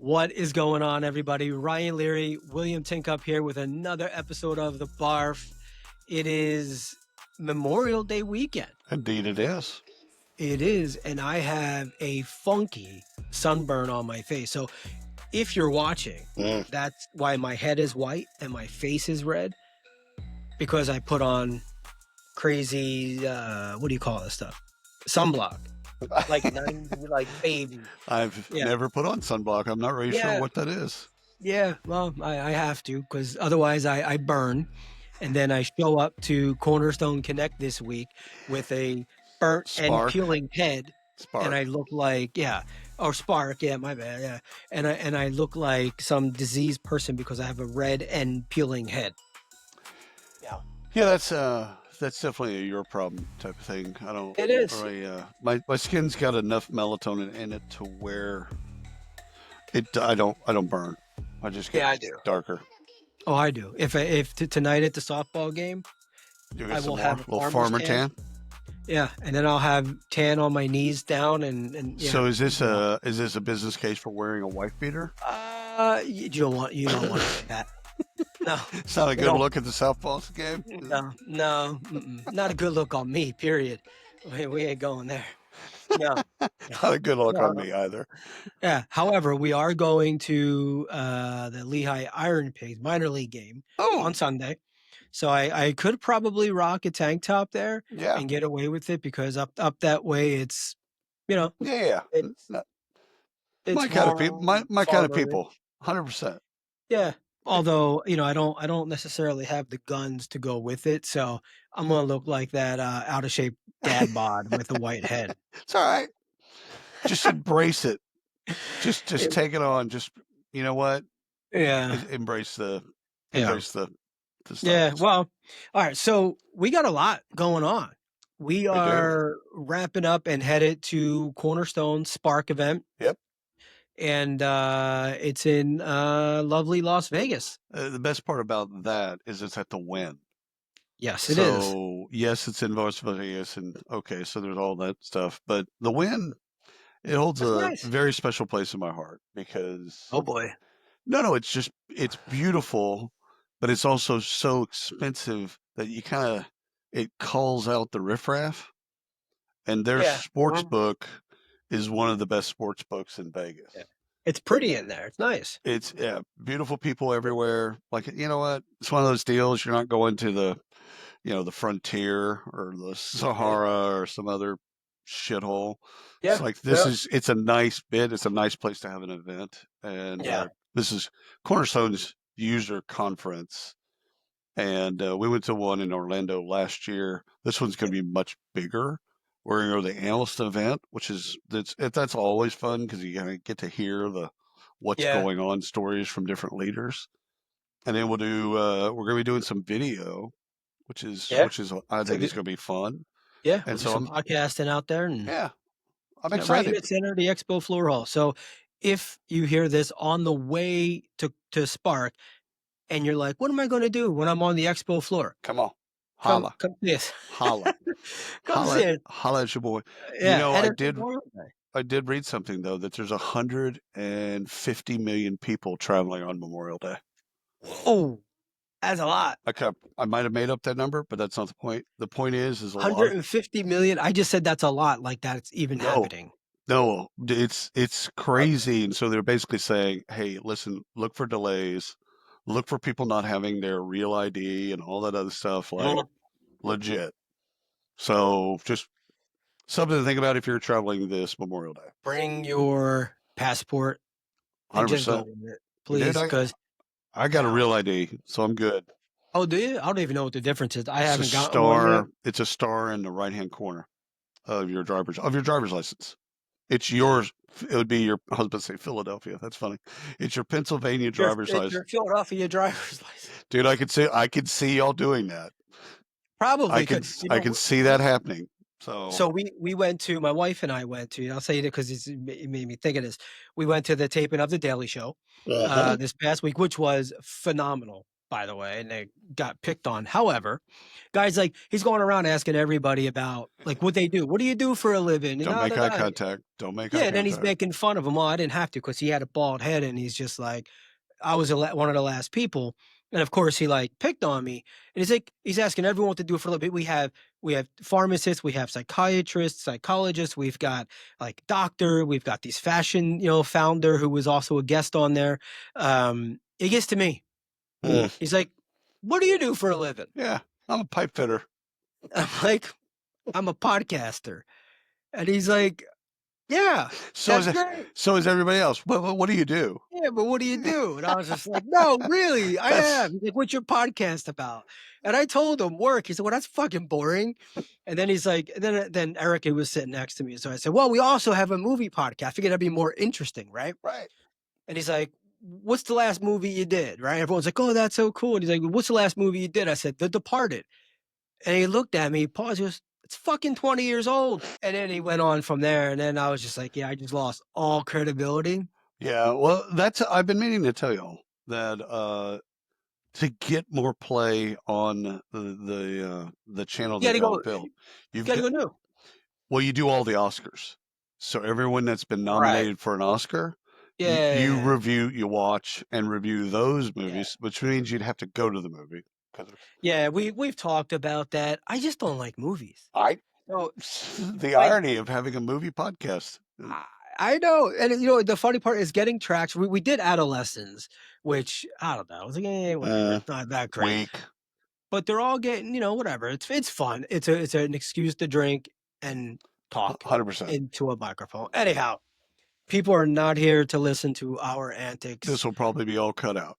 What is going on, everybody? Ryan Leary, William Tinkup here with another episode of The Barf. It is Memorial Day weekend. Indeed, it is. It is, and I have a funky sunburn on my face. So if you're watching, that's why my head is white and my face is red, because I put on crazy, what do you call this stuff? Sunblock. Like 90, like baby. I've Yeah. never put on sunblock. I'm not really sure Yeah. what that is. Yeah, well, I have to, because otherwise I burn. And then I show up to Cornerstone Connect this week with a burnt and Spark. peeling head. Spark. And I look like, or Spark, my bad, yeah. And I look like some diseased person because I have a red and peeling head. Yeah, that's definitely a your problem type of thing. I don't. It is. Really, my skin's got enough melatonin in it to where I don't burn. I just get I do. darker. Oh, I do. If tonight at the softball game, You I get some will more, have a little farmer's farmer tan. yeah, and then I'll have tan on my knees down and yeah. So is this a business case for wearing a wife beater? You don't want to do that. No, It's not a good look at the softball game. no, not a good look on me. Period. We ain't going there. No, Not a good look on me either. yeah. However, we are going to the Lehigh Iron Pigs minor league game on Sunday, so I could probably rock a tank top there and get away with it because up that way it's it's my kind of people. My kind of people. 100%. Yeah. Although, I don't necessarily have the guns to go with it, so I'm gonna look like that out of shape dad bod with a white head. It's all right. Just embrace it. Just take it on. Just you know what? Yeah. Embrace the stuff. Yeah. Well, all right. So we got a lot going on. We are wrapping up and headed to Cornerstone Spark event. Yep. And it's in lovely Las Vegas. The best part about that is it's at the Wynn. Yes, it is. So yes, it's in Las Vegas, and okay, so there's all that stuff. But the Wynn, it holds very special place in my heart because oh boy, no, it's beautiful, but it's also so expensive that it calls out the riffraff, and their sports book is one of the best sports books in Vegas. Yeah. It's pretty in there. It's nice. It's beautiful people everywhere. Like, you know what? It's one of those deals. You're not going to the frontier or the Sahara or some other shithole. Yeah. It's like it's a nice bit. It's a nice place to have an event. And this is Cornerstone's user conference. And we went to one in Orlando last year. This one's going to be much bigger. We're going to go to the analyst event, which that's always fun because you kind of get to hear what's going on, stories from different leaders. And then we're going to be doing some video, which is I think is going to be fun. Yeah, and so I'm podcasting out there, and I'm excited. Right at center, the Expo Floor Hall. So if you hear this on the way to Spark, and you're like, "What am I going to do when I'm on the Expo floor?" Come on. Holla. Come see us. Holla. Holla at your boy. Yeah, I did read something though that there's 150 million people traveling on Memorial Day. Oh, that's a lot. I might have made up that number, but that's not the point. The point is 150 million. I just said that's a lot. Like that's even happening. No, it's crazy. And so they're basically saying, "Hey, listen, look for delays. Look for people not having their real ID and all that other stuff, like legit." So just something to think about if you're traveling this Memorial Day. Bring your passport. 100%. Please, because I got a real ID, so I'm good. Oh, do you? I don't even know what the difference is. I haven't gotten one yet. It's a star in the right-hand corner of your driver's license. It's yours. It would be your husband say Philadelphia. That's funny. It's your Pennsylvania driver's license. Your Philadelphia driver's license. Dude, I could see y'all doing that. Probably. I can see that happening. So we went to, my wife and I went to, I'll say it because it made me think of this. We went to the taping of The Daily Show this past week, which was phenomenal, by the way, and they got picked on. However, guys, like, he's going around asking everybody about, like, what they do. What do you do for a living? And Don't da, make da, eye da. contact. Don't make Yeah, eye and then he's contact. making fun of him. Well, I didn't have to because he had a bald head, and he's just like, I was one of the last people, and of course he like picked on me, and he's like, he's asking everyone what to do for a living. We have pharmacists, we have psychiatrists, psychologists, we've got like doctor, we've got these fashion, founder who was also a guest on there. He gets to me. Mm. He's like, "What do you do for a living?" Yeah, I'm a pipe fitter. I'm like, "I'm a podcaster," and he's like, "Yeah, So that's is great." so is everybody else. What do you do? Yeah, but what do you do? And I was just like, "No, really, I That's am." He's like, "What's your podcast about?" And I told him work. He said, "Well, that's fucking boring." And then he's like, then Erica was sitting next to me. So I said, "Well, we also have a movie podcast. I figured that'd be more interesting, right?" right. And he's like, "What's the last movie you did?" Right? Everyone's like, "Oh, that's so cool." And he's like, "What's the last movie you did?" I said, "The Departed." And he looked at me, he paused, he goes, "It's fucking 20 years old." And then he went on from there. And then I was just like, yeah, I just lost all credibility. Yeah, well, that's I've been meaning to tell y'all that to get more play on the channel You that gotta y'all go, built, you you've gotta got go new. well, you do all the Oscars. So everyone that's been Right. nominated for an Oscar, you Yeah. review, you watch and review those Yeah. movies, which means you'd have to go to the movie. 'Cause Yeah. We've talked about that. I just don't like movies. I So the like irony of having a movie podcast. I, I know. And the funny part is getting traction. We did adolescents, which I don't know. I was like, whatever. Uh, It's not that great. weak, But they're all getting, whatever. It's fun. It's an excuse to drink and talk 100%. into a microphone. Anyhow, people are not here to listen to our This antics. will probably be all cut out.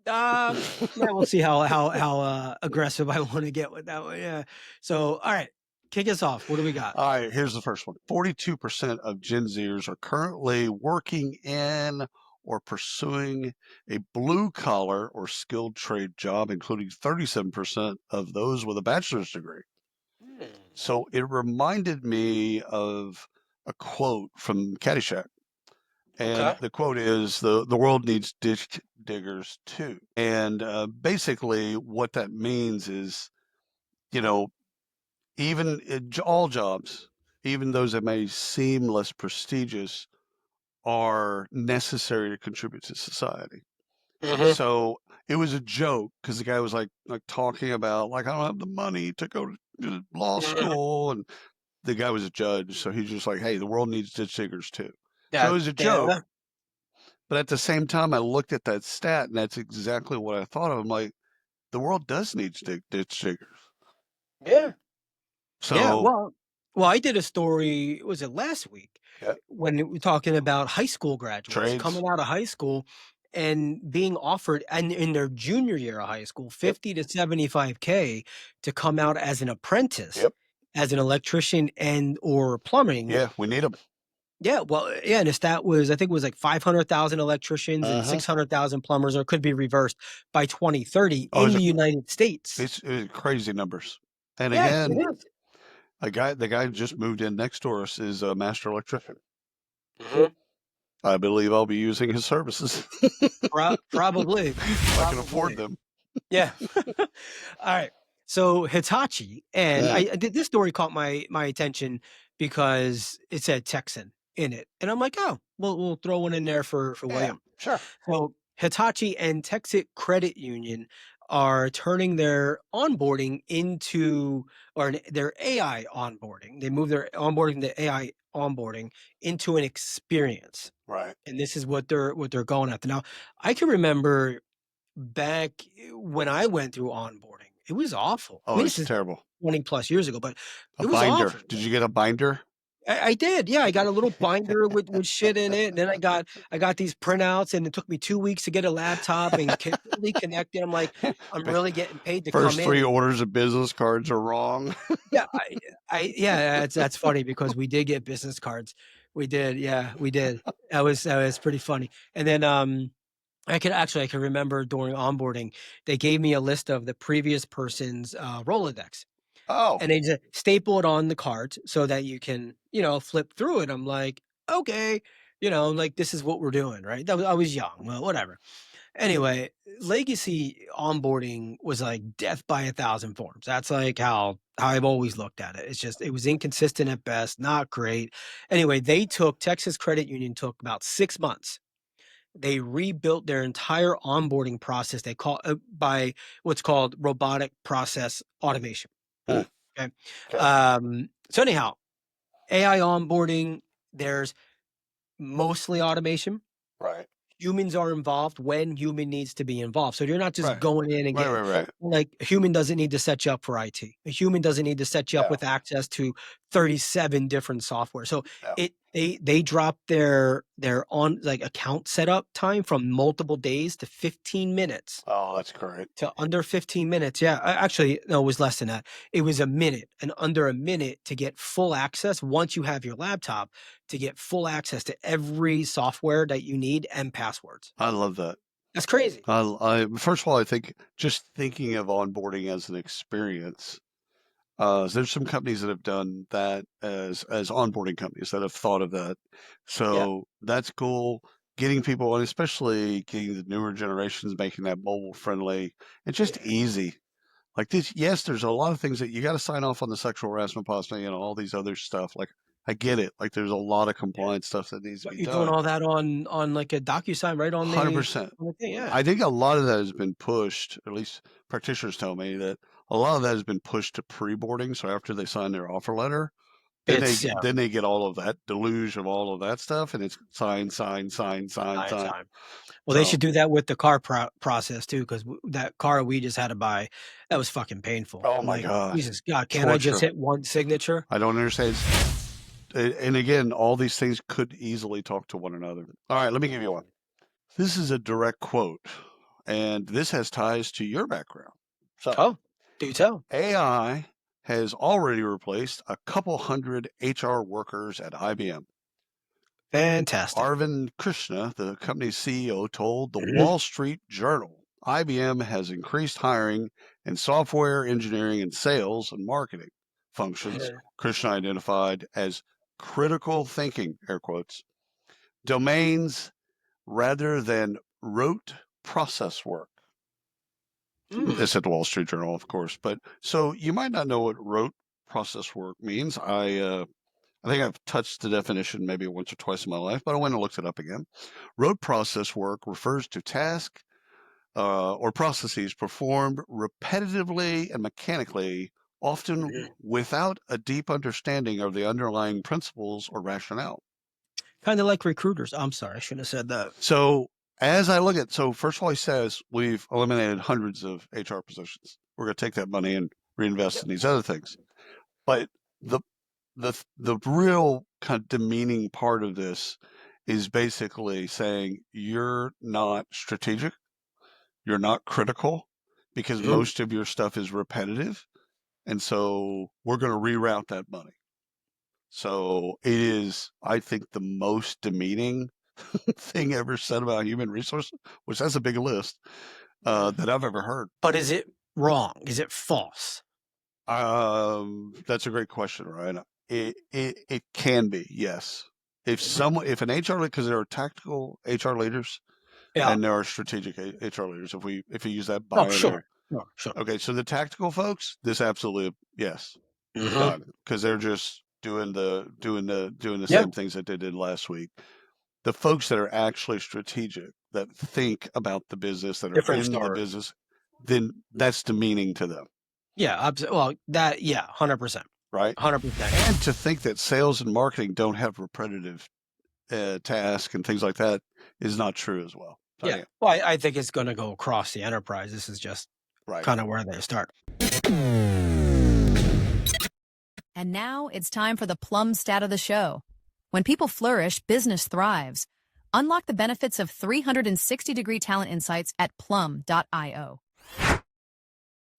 Yeah, we'll see how aggressive I want to get with that one. Yeah. So, all right, kick us off. What do we got? All right, here's the first one. 42% of Gen Zers are currently working in or pursuing a blue collar or skilled trade job, including 37% of those with a bachelor's degree. Hmm. So it reminded me of a quote from Caddyshack. And Okay. the quote is the world needs ditch diggers too. And basically, what that means is, you know, even all jobs, even those that may seem less prestigious, are necessary to contribute to society. Hmm. So it was a joke because the guy was like talking about like I don't have the money to go to law Hmm. school, and the guy was a judge, so he's just like, hey, the world needs ditch diggers too. So it Yeah. was a joke, Yeah. but at the same time, I looked at that stat, and that's exactly what I thought of. I'm like, the world does need ditch diggers. Yeah. Yeah. So Well, I did a story. Was it last week yeah, when we were talking about high school graduates trades. coming out of high school and being offered and in their junior year of high school Yep. 50 to 75K to come out as an apprentice, Yep. as an electrician and or plumbing. Yeah, we need them. Yeah, well, yeah, and the stat was I think it was like 500,000 electricians and Uh-huh. 600,000 plumbers, or it could be reversed, by 2030 Oh, in the United States. it's crazy numbers. And Yeah, it again, is. the guy who just moved in next door us is a master electrician. Mhm. I believe I'll be using his services Probably, if I can afford probably. them. Yeah. All right. So Hitachi, and Mm. I did this story caught my attention because it said Texan in it, and I'm like, oh, we'll throw one in there for Yeah, William. sure. So Hitachi and Texas Credit Union are turning their onboarding into, their AI onboarding. They move their onboarding, the AI onboarding, into an experience, Right. and this is what they're going after. Now, I can remember back when I went through onboarding, it was awful. I Oh, mean, this it's is terrible. 20 plus years ago, but A it was binder. awful. Did you get a binder? I did, yeah. I got a little binder with shit in it, and then I got these printouts, and it took me 2 weeks to get a laptop and fully connected. I'm like, I'm really getting paid to come First in three and orders of business cards are wrong. yeah, yeah, that's funny because we did get business cards. We did, yeah, we did. That was pretty funny. And then I can remember during onboarding, they gave me a list of the previous person's Rolodex. Oh, And they just staple it on the cards so that you can, flip through it. I'm like, okay, like this is what we're doing, right? I was young, well, whatever. Anyway, legacy onboarding was like death by a thousand forms. That's like how I've always looked at it. It's just it was inconsistent at best, not great. Anyway, Texas Credit Union took about 6 months. They rebuilt their entire onboarding process. They call by what's called robotic process automation. Hmm. Okay. Okay. So anyhow, AI onboarding, there's mostly automation. Right. Humans are involved when human needs to be involved. So you're not just Right. going in and Right. getting Right. Right. like a human doesn't need to set you up for IT. A human doesn't need to set you up Yeah. with access to 37 different software. So Yeah. they dropped their on like account setup time from multiple days to 15 minutes Oh, that's great. to under 15 minutes. Yeah, actually, no, it was less than that. It was a minute and under a minute to get full access once you have your laptop to get full access to every software that you need and passwords. I love that. That's crazy. First of all, I think just thinking of onboarding as an experience, there's some companies that have done that as onboarding companies that have thought of that. Yeah. So that's cool. Getting people, and especially getting the newer generations, making that mobile friendly and just easy. Like this, yes, there's a lot of things that you got to sign off on the sexual harassment policy and all these other stuff. Like I get it. Like there's a lot of Yeah. compliance stuff that needs to But be you're doing done. all that on like a DocuSign right 100%. on the thing. Yeah. I think a lot of that has been pushed, at least practitioners tell me that a lot of that has been pushed to pre-boarding. So after they sign their offer letter, It's yeah, then they get all of that deluge of all of that stuff, and it's sign, sign, sign, sign, sign. time. Well, they So, should do that with the car process too, because that car we just had to buy, that was fucking painful. oh I'm my like, God, Jesus God, can't I just torture. hit one signature? I don't understand. And again, all these things could easily talk to one another. All right, let me give you one. This is a direct quote, and this has ties to your background. So, Oh, do tell. AI has already replaced a couple hundred HR workers at IBM. Fantastic. Arvind Krishna, the company's CEO, told the Mhm. Wall Street Journal IBM has increased hiring in software engineering and sales and marketing functions Krishna identified as critical thinking, air quotes, domains rather than rote process work. Mm. It's at the Wall Street Journal, of course. But so you might not know what rote process work means. I think I've touched the definition maybe once or twice in my life, but I went and looked it up again. Rote process work refers to tasks or processes performed repetitively and mechanically, often without a deep understanding of the underlying principles or rationale. Kind of like recruiters. I'm sorry, I shouldn't have said that. So as I look at, so first of all, he says we've eliminated hundreds of HR positions. We're going to take that money and reinvest in these other things. But the the real kind of demeaning part of this is basically saying you're not strategic, you're not critical, because Mhm. most of your stuff is repetitive, and so we're going to reroute that money. So it is, I think, the most demeaning thing ever said about human resources, which that's a big list that I've ever heard. But is it wrong? Is it false? That's a great question, Ryan. It can be, yes. If an HR, because there are tactical HR leaders Yeah. and there are strategic HR leaders, if you use that Oh, binary. sure. Sure. Sure. Okay, so the tactical folks, this absolutely yes, Mhm. done, because they're just doing the Yeah. same things that they did last week. The folks that are actually strategic, that think about the business, that are Different in the story. business, then that's demeaning to them, Yeah. Well, that, yeah, 100%. right? 100%. And to think that sales and marketing don't have repetitive tasks and things like that is not true as well. So, Yeah. yeah, Well, I think it's going to go across the enterprise. This is just right. kind of where they start. And now it's time for the Plum stat of the show. When people flourish, business thrives. Unlock the benefits of 360-degree talent insights at plum.io.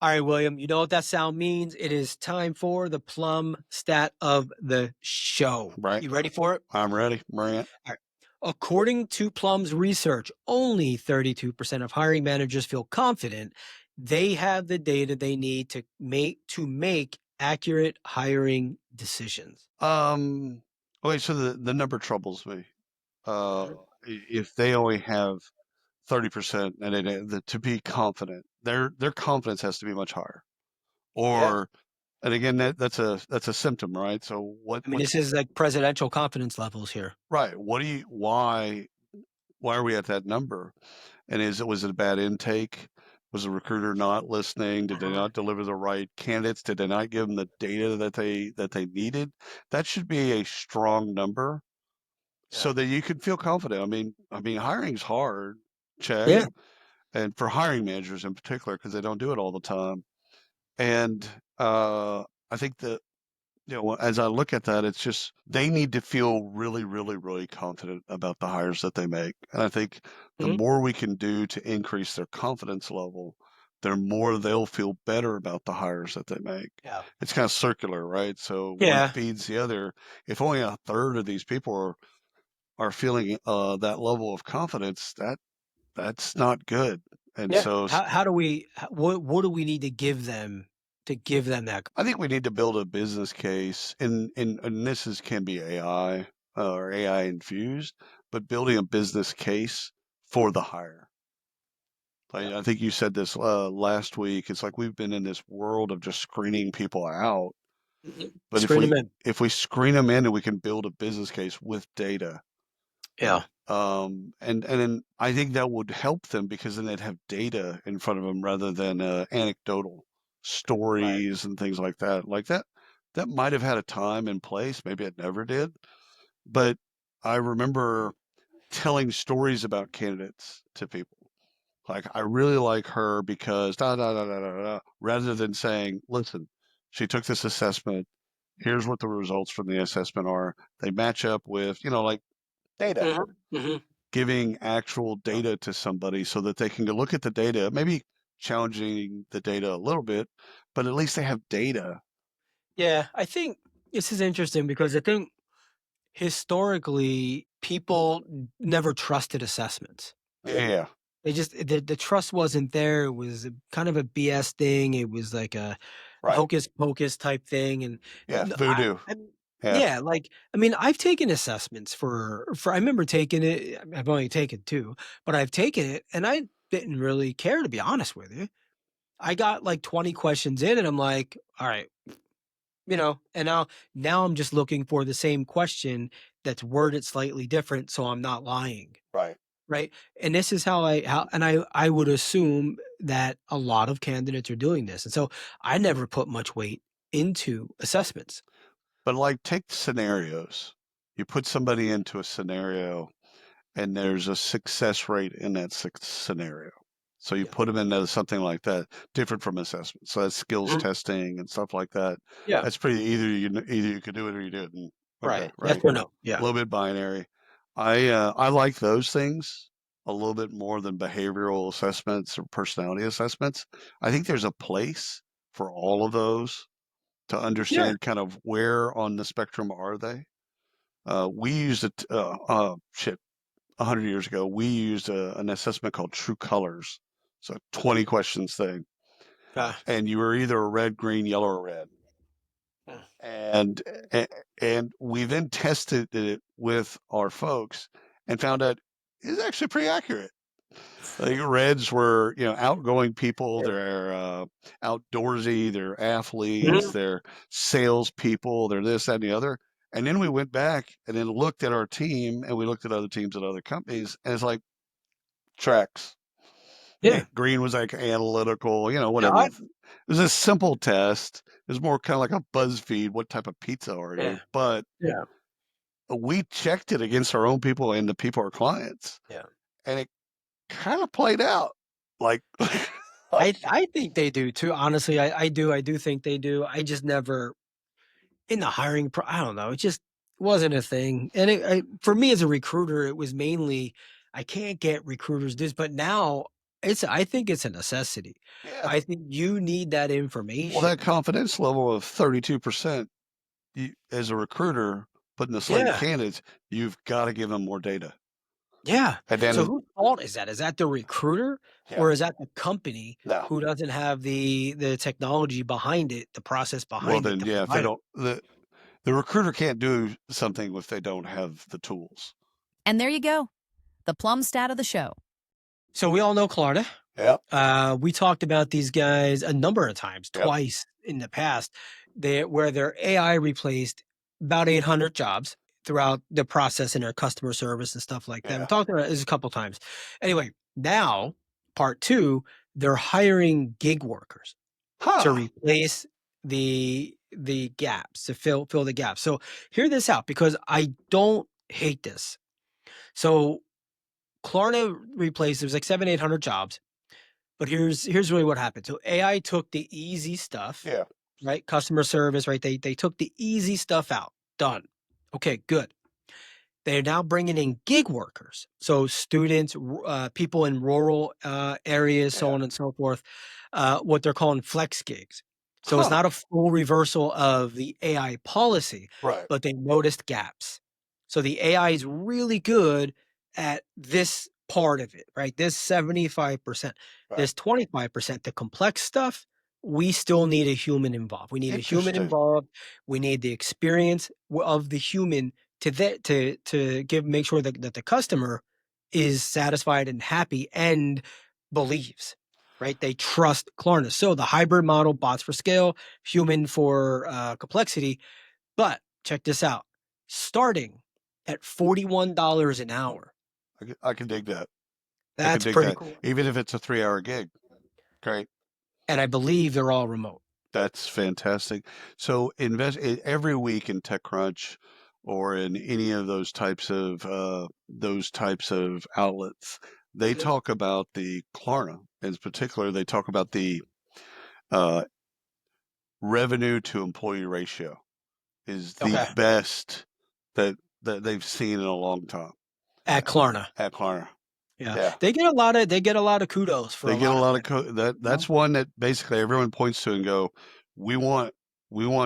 All right, William, you know what that sound means? It is time for the Plum stat of the show. Right. You ready for it? I'm ready, Maria. All right. According to Plum's research, only 32% of hiring managers feel confident they have the data they need to make accurate hiring decisions. Okay, so the number troubles me. If they only have 30%, and to be confident, their confidence has to be much higher. Or, and again, that's a symptom, right? So I mean, this is like presidential confidence levels here. Right. Why are we at that number? And was it a bad intake? Was the recruiter not listening? Did they not deliver the right candidates? Did they not give them the data that they needed? That should be a strong number so that you can feel confident. I mean, hiring's hard, check. Yeah. And for hiring managers in particular, because they don't do it all the time. And I think that, as I look at that, it's just they need to feel really, really, really confident about the hires that they make. And I think the more we can do to increase their confidence level, the more they'll feel better about the hires that they make. Yeah. It's kind of circular, right? So one feeds the other. If only a third of these people are feeling that level of confidence, that's not good. And so how do we what do we need to give them that? I think we need to build a business case, and this can be AI or AI infused, but building a business case for the hire. I think you said this last week. It's like we've been in this world of just screening people out. But if we screen them in and we can build a business case with data, and then I think that would help them because then they'd have data in front of them rather than anecdotal stories and things like that. That might have had a time and place. Maybe it never did. But I remember telling stories about candidates to people. Like, I really like her because da da da da da da, rather than saying, listen, she took this assessment. Here's what the results from the assessment are. They match up with, like data. Giving actual data to somebody so that they can go look at the data, maybe challenging the data a little bit, but at least they have data. Yeah, I think this is interesting because I think historically people never trusted assessments. Yeah. They just the trust wasn't there. It was kind of a BS thing. It was like a hocus pocus type thing, and voodoo. I mean, I've taken assessments for I remember taking it. I've only taken 2, but I've taken it, and I didn't really care, to be honest with you. I got like 20 questions in, and I'm like, all right, and now I'm just looking for the same question that's worded slightly different, so I'm not lying. Right. And this is I would assume that a lot of candidates are doing this. And so I never put much weight into assessments. But take scenarios. You put somebody into a scenario and there's a success rate in that scenario. So you put them into something like that, different from assessment. So that's skills testing and stuff like that. Yeah. That's pretty either you could do it or you didn't. Okay, right. Yes or no. Yeah. A little bit binary. I like those things a little bit more than behavioral assessments or personality assessments. I think there's a place for all of those to understand kind of where on the spectrum are they. We used 100 years ago, we used an assessment called True Colors. So 20 questions thing. And you were either a red, green, yellow, or red. And we then tested it with our folks and found out it's actually pretty accurate. Like reds were, outgoing people. They're outdoorsy. They're athletes. They're salespeople. They're this, that, and the other. And then we went back and then looked at our team, and we looked at other teams at other companies, and it's like tracks. Yeah. Green was like analytical, whatever. It was a simple test. It was more kind of like a BuzzFeed. What type of pizza are you? But we checked it against our own people and the people, our clients. And it kind of played out. I think they do too. Honestly, I do think they do. I just never in the hiring I don't know. It just wasn't a thing. And for me as a recruiter, it was mainly I can't get recruiters this, but now I think it's a necessity. I think you need that information. Well, that confidence level of 32%, as a recruiter putting the slate of candidates, you've got to give them more data. Yeah. And then, so whose fault is that? Is that the recruiter or is that the company who doesn't have the technology behind it, the process behind it? If they don't, the recruiter can't do something if they don't have the tools. And there you go. The plum stat of the show. So we all know Klarna. Yep. We talked about these guys a number of times, Yep. twice in the past, where their AI replaced about 800 jobs throughout the process in their customer service and stuff like that. We talked about this a couple times. Anyway, now part 2, they're hiring gig workers to replace the gaps, to fill the gaps. So hear this out, because I don't hate this. So Klarna replaced, there's like 700-800 jobs. But here's really what happened. So AI took the easy stuff, right? Customer service, right? They took the easy stuff out. Done. Okay, good. They're now bringing in gig workers. So students, people in rural areas, so on and so forth, what they're calling flex gigs. So it's not a full reversal of the AI policy, but they noticed gaps. So the AI is really good at this part of it, right? This 75%. This 25%, the complex stuff, we still need a human involved. We need a human involved. We need the experience of the human to make sure that the customer is satisfied and happy and believes, right? They trust Klarna. So the hybrid model, bots for scale, human for complexity. But check this out, starting at $41 an hour. I can dig that. That's pretty cool. Even if it's a 3-hour gig. Great. And I believe they're all remote. That's fantastic. So invest every week in TechCrunch or in any of those types of outlets. They talk about the Klarna, in particular. They talk about the revenue to employee ratio is the best that they've seen in a long time at Klarna. Yeah. They get a lot of kudos for. They get a lot of that's one that basically everyone points to and go, we want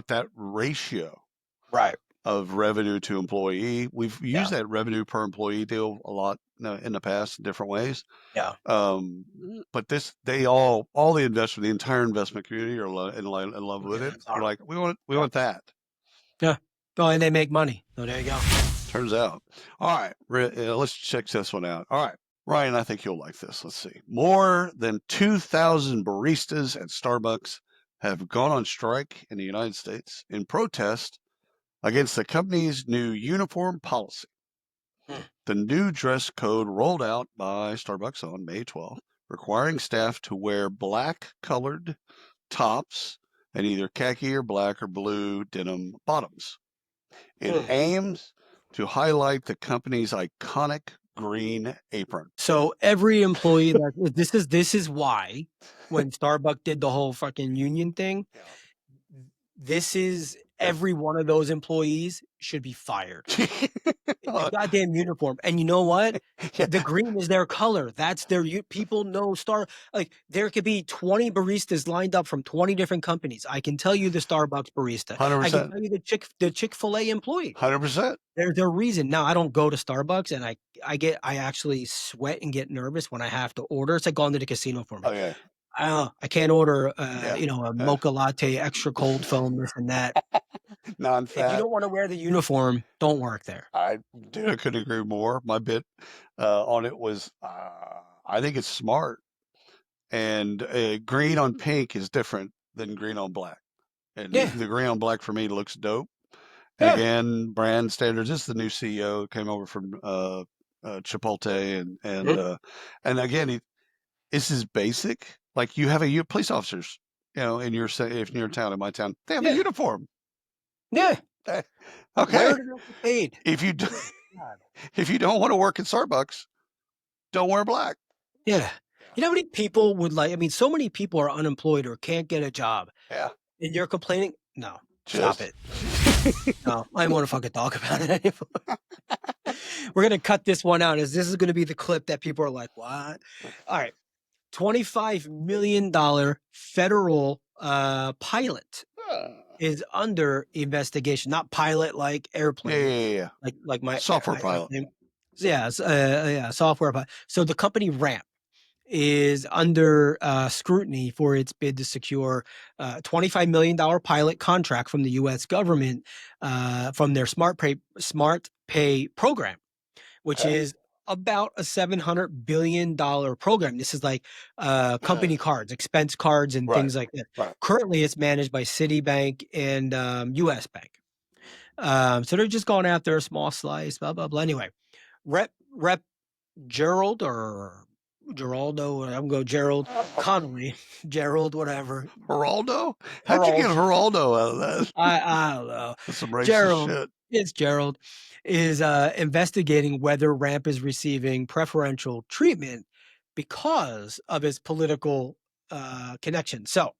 that ratio of revenue to employee. We've used that revenue per employee deal a lot in the past in different ways. But all the investment, the entire investment community are in love with it. We're like, we want that. Yeah. Oh, and they make money. So there you go. Turns out. All right. Let's check this one out. All right. Ryan, I think you'll like this. Let's see. More than 2,000 baristas at Starbucks have gone on strike in the United States in protest against the company's new uniform policy. The new dress code rolled out by Starbucks on May 12th, requiring staff to wear black-colored tops and either khaki or black or blue denim bottoms. It aims to highlight the company's iconic green apron. So every employee this is why when Starbucks did the whole fucking union thing, this is every one of those employees should be fired. The goddamn uniform. And you know what? The green is their color. That's their people know there could be 20 baristas lined up from 20 different companies. I can tell you the Starbucks barista. 100%. I can tell you the Chick-fil-A employee. 100%. Their reason. Now I don't go to Starbucks and I actually sweat and get nervous when I have to order. It's like going to the casino for me. Oh yeah. I can't order a mocha latte, extra cold foam, this and that. Non-fat. If you don't want to wear the uniform, don't work there. I couldn't agree more. My bit on it was I think it's smart. And green on pink is different than green on black. And the green on black for me looks dope. And again, brand standards. This is the new CEO came over from Chipotle, and again, this is basic. Like you have police officers, in your town, in my town, they have a uniform. Yeah. Okay. Paid. If you don't want to work at Starbucks, don't wear black. Yeah. You know how many people so many people are unemployed or can't get a job. Yeah. And you're complaining? No. Stop it. No, I don't want to fucking talk about it anymore. We're going to cut this one out, as this is going to be the clip that people are like, what? All right. $25 million federal pilot is under investigation. Not pilot like airplane. Yeah. Like my software pilot. Software pilot. So the company Ramp is under scrutiny for its bid to secure a $25 million pilot contract from the U.S. government from their Smart Pay program, which is about a $700 billion program. This is like company cards, expense cards, and things like that. Right. Currently, it's managed by Citibank and U.S. Bank. So they're just going after a small slice, blah, blah, blah. Anyway, Rep Gerald or Geraldo, I'm going to go Gerald Connolly, Gerald, whatever. Geraldo? How'd you get Geraldo out of that? I don't know. That's some racist Gerald, shit. it's Gerald, is investigating whether Ramp is receiving preferential treatment because of his political connection. So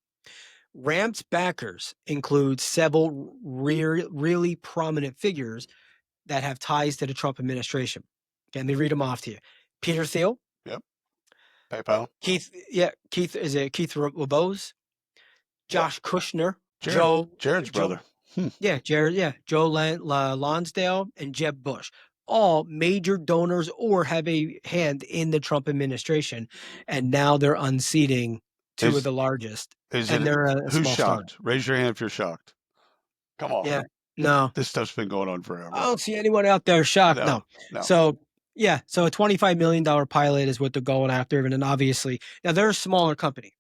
Ramp's backers include several really prominent figures that have ties to the Trump administration. Okay, let me read them off to you. Peter Thiel. Yep. PayPal. Keith LeBose? Josh Kushner. Jared's brother. Yeah, Jared. Yeah, Joe Lonsdale and Jeb Bush, all major donors or have a hand in the Trump administration, and now they're unseating two of the largest. Who's shocked? Fund. Raise your hand if you're shocked. Come on. Yeah. No. This stuff's been going on forever. I don't see anyone out there shocked. No. So yeah, so a $25 million pilot is what they're going after, and then obviously now they're a smaller company.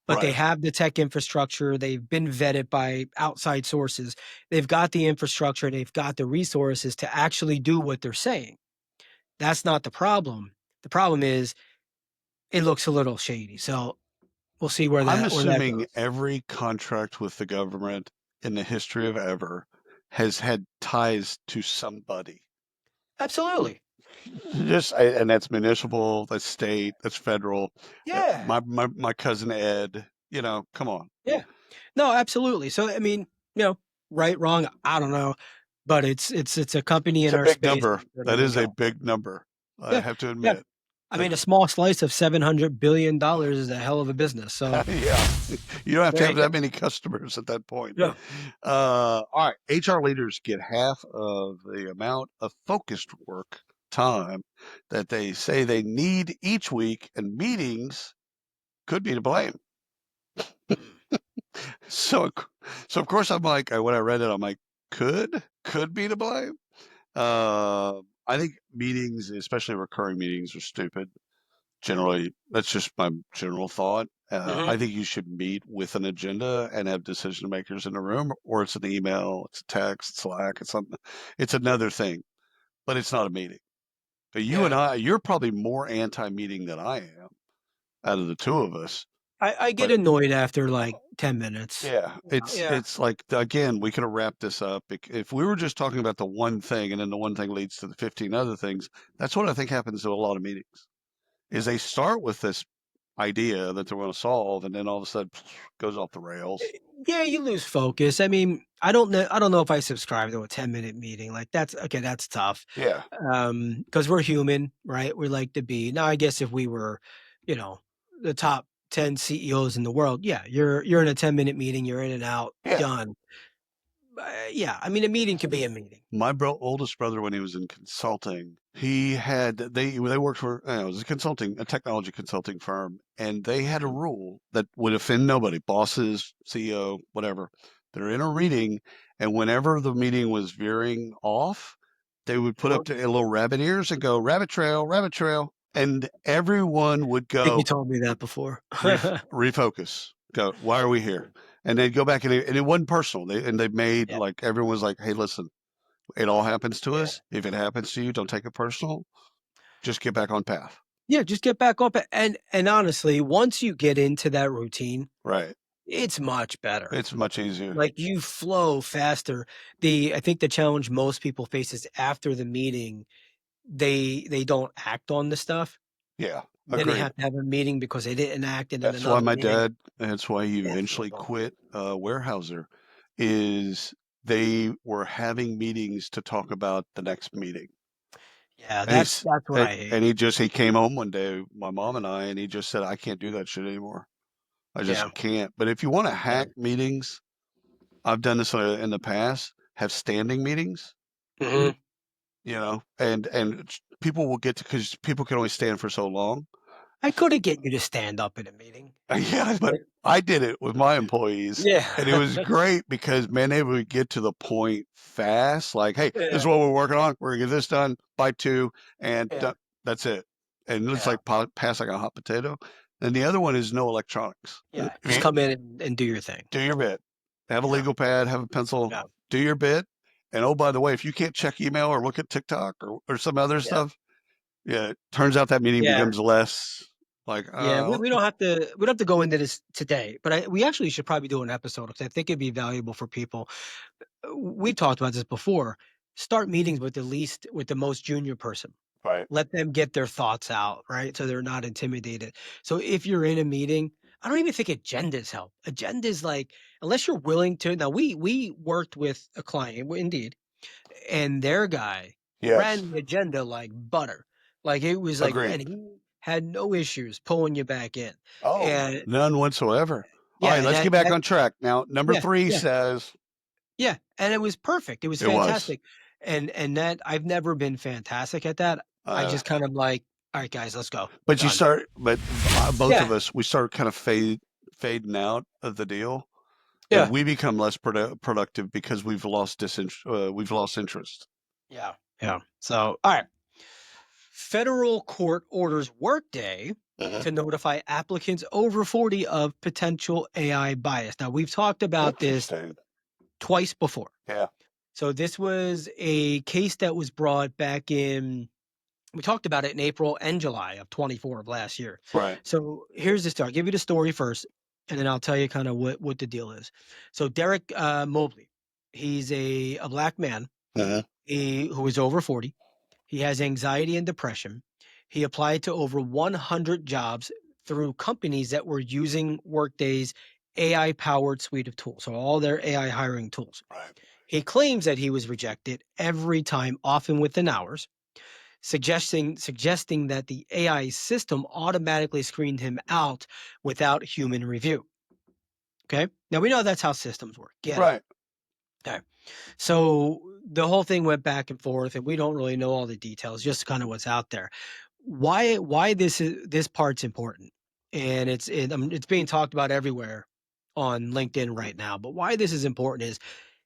But they have the tech infrastructure. They've been vetted by outside sources. They've got the infrastructure. They've got the resources to actually do what they're saying. That's not the problem. The problem is it looks a little shady. So we'll see where that. I'm assuming every contract with the government in the history of ever has had ties to somebody. Absolutely. And that's municipal, that's state, that's federal. Yeah. My cousin Ed, come on. Yeah. No, absolutely. So I mean, right, wrong, I don't know, but it's a company in our space. Number. That is a big number. I have to admit. Yeah. I mean, a small slice of $700 billion is a hell of a business. So yeah, you don't have to have that many customers at that point. Yeah. All right. HR leaders get half of the amount of focused work time that they say they need each week, and meetings could be to blame. So of course I'm like, when I read it, I'm like, could be to blame. I think meetings, especially recurring meetings, are stupid. Generally, that's just my general thought. I think you should meet with an agenda and have decision makers in the room, or it's an email, it's a text, Slack, it's something. It's another thing, but it's not a meeting. But you and I, you're probably more anti-meeting than I am out of the two of us. I get annoyed after like 10 minutes. Yeah. It's like, again, we could have wrapped this up. If we were just talking about the one thing and then the one thing leads to the 15 other things, that's what I think happens to a lot of meetings, is they start with this idea that they're going to solve, and then all of a sudden goes off the rails. Yeah, you lose focus. I mean, I don't know if I subscribe to a 10-minute meeting. Like that's tough. Yeah. Because we're human, right? We like to be. Now, I guess if we were, the top 10 CEOs in the world, yeah, you're in a 10-minute meeting, you're in and out, done. Yeah, I mean, a meeting could be a meeting. My oldest brother, when he was in consulting, they worked for it was a technology consulting firm, and they had a rule that would offend nobody, bosses, CEO, whatever. They're in a meeting, and whenever the meeting was veering off, they would put up a little rabbit ears and go, rabbit trail, and everyone would go. I think you told me that before. Refocus. Go. Why are we here? And they'd go back, and it wasn't personal. They made like, everyone was like, hey, listen, it all happens to us. If it happens to you, don't take it personal. Just get back on path. Yeah, just get back on path. And honestly, once you get into that routine, right, it's much better. It's much easier. Like you flow faster. I think the challenge most people face is after the meeting, they don't act on the stuff. Yeah. Then they have to have a meeting because they didn't act. And that's why my dad, that's why he eventually quit Weyerhaeuser, is they were having meetings to talk about the next meeting. Yeah, that's what I hate. And he came home one day, my mom and I, and he just said, I can't do that shit anymore. I just can't. But if you want to hack meetings, I've done this in the past, have standing meetings. And people will get to, because people can only stand for so long. I couldn't get you to stand up in a meeting. Yeah, but I did it with my employees. Yeah. And it was great because, man, they would get to the point fast. Like, hey, this is what we're working on. We're going to get this done by 2. And That's it. And it's like passing a hot potato. And the other one is no electronics. Yeah. Just come in and do your thing. Do your bit. Have a legal pad, have a pencil, do your bit. And oh, by the way, if you can't check email or look at TikTok or some other stuff, it turns out that meeting becomes less like, we don't have to go into this today, but we actually should probably do an episode because I think it'd be valuable for people. We talked about this before. Start meetings with the most junior person. Right. Let them get their thoughts out, right? So they're not intimidated. So if you're in a meeting, I don't even think agendas help. Agendas, like, unless you're willing to. Now, we worked with a client, indeed, and their guy ran the agenda like butter. Like, it was like, and he had no issues pulling you back in. Oh, and, none whatsoever. All right, let's get back on track. Now, number 3 says. Yeah, and it was perfect. It was fantastic. And that I've never been fantastic at that. I just kind of like, all right, guys, let's go. But both of us, we start kind of fading out of the deal. Yeah, and we become less productive because we've lost interest. Yeah. So, all right. Federal court orders Workday to notify applicants over 40 of potential AI bias. Now, we've talked about this twice before. Yeah. So this was a case that was brought back in. We talked about it in April and July of 24 of last year. Right. So here's the story. I'll give you the story first, and then I'll tell you kind of what the deal is. So Derek Mobley, he's a black man who is over 40. He has anxiety and depression. He applied to over 100 jobs through companies that were using Workday's AI-powered suite of tools, so all their AI hiring tools. Right. He claims that he was rejected every time, often within hours, suggesting that the AI system automatically screened him out without human review. Okay? Now, we know that's how systems work. Right. Okay. So the whole thing went back and forth, and we don't really know all the details, just kind of what's out there. Why this part's important, and it's being talked about everywhere on LinkedIn right now. But why this is important is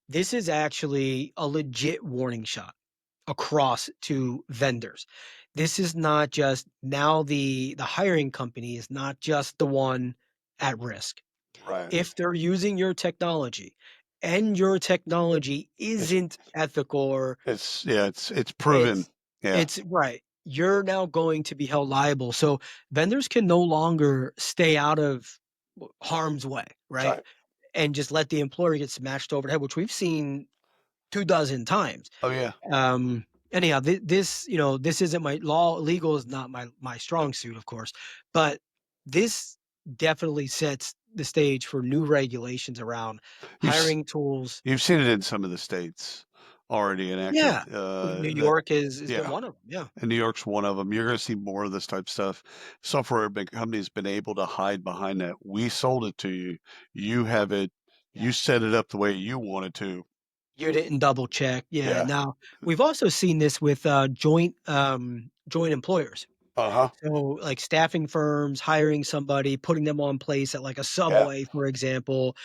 this is actually a legit warning shot across to vendors. This is not just now the hiring company is not just the one at risk. Right. If they're using your technology and your technology isn't ethical or it's proven. It's right. You're now going to be held liable. So vendors can no longer stay out of harm's way, right? And just let the employer get smashed over the head, which we've seen 24 times. Oh yeah. Anyhow, this isn't my legal is not my strong suit, of course, but this definitely sets the stage for new regulations around hiring tools. You've seen it in some of the states already enacted. Yeah. New York is one of them. Yeah. And New York's one of them. You're going to see more of this type of stuff. Software companies been able to hide behind that. We sold it to you. You have it. You set it up the way you wanted to. You didn't double check. Yeah. Now we've also seen this with joint employers. So like staffing firms hiring somebody, putting them on place at like a Subway, for example.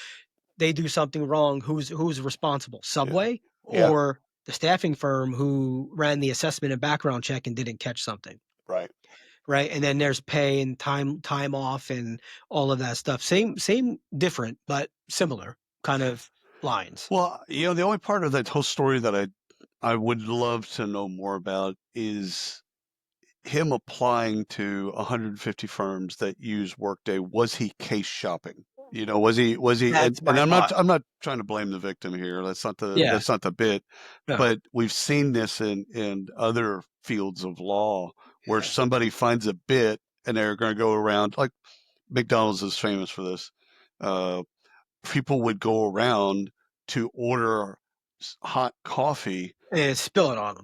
They do something wrong. Who's responsible? Subway or the staffing firm who ran the assessment and background check and didn't catch something? Right. Right. And then there's pay and time off and all of that stuff. Same, different, but similar kind of lines. Well, the only part of that whole story that I would love to know more about is him applying to 150 firms that use Workday. Was he case shopping? Was he? And I'm not trying to blame the victim here. That's not the bit. No. But we've seen this in other fields of law where somebody finds a bit and they're going to go around. Like McDonald's is famous for this. People would go around to order hot coffee and spill it on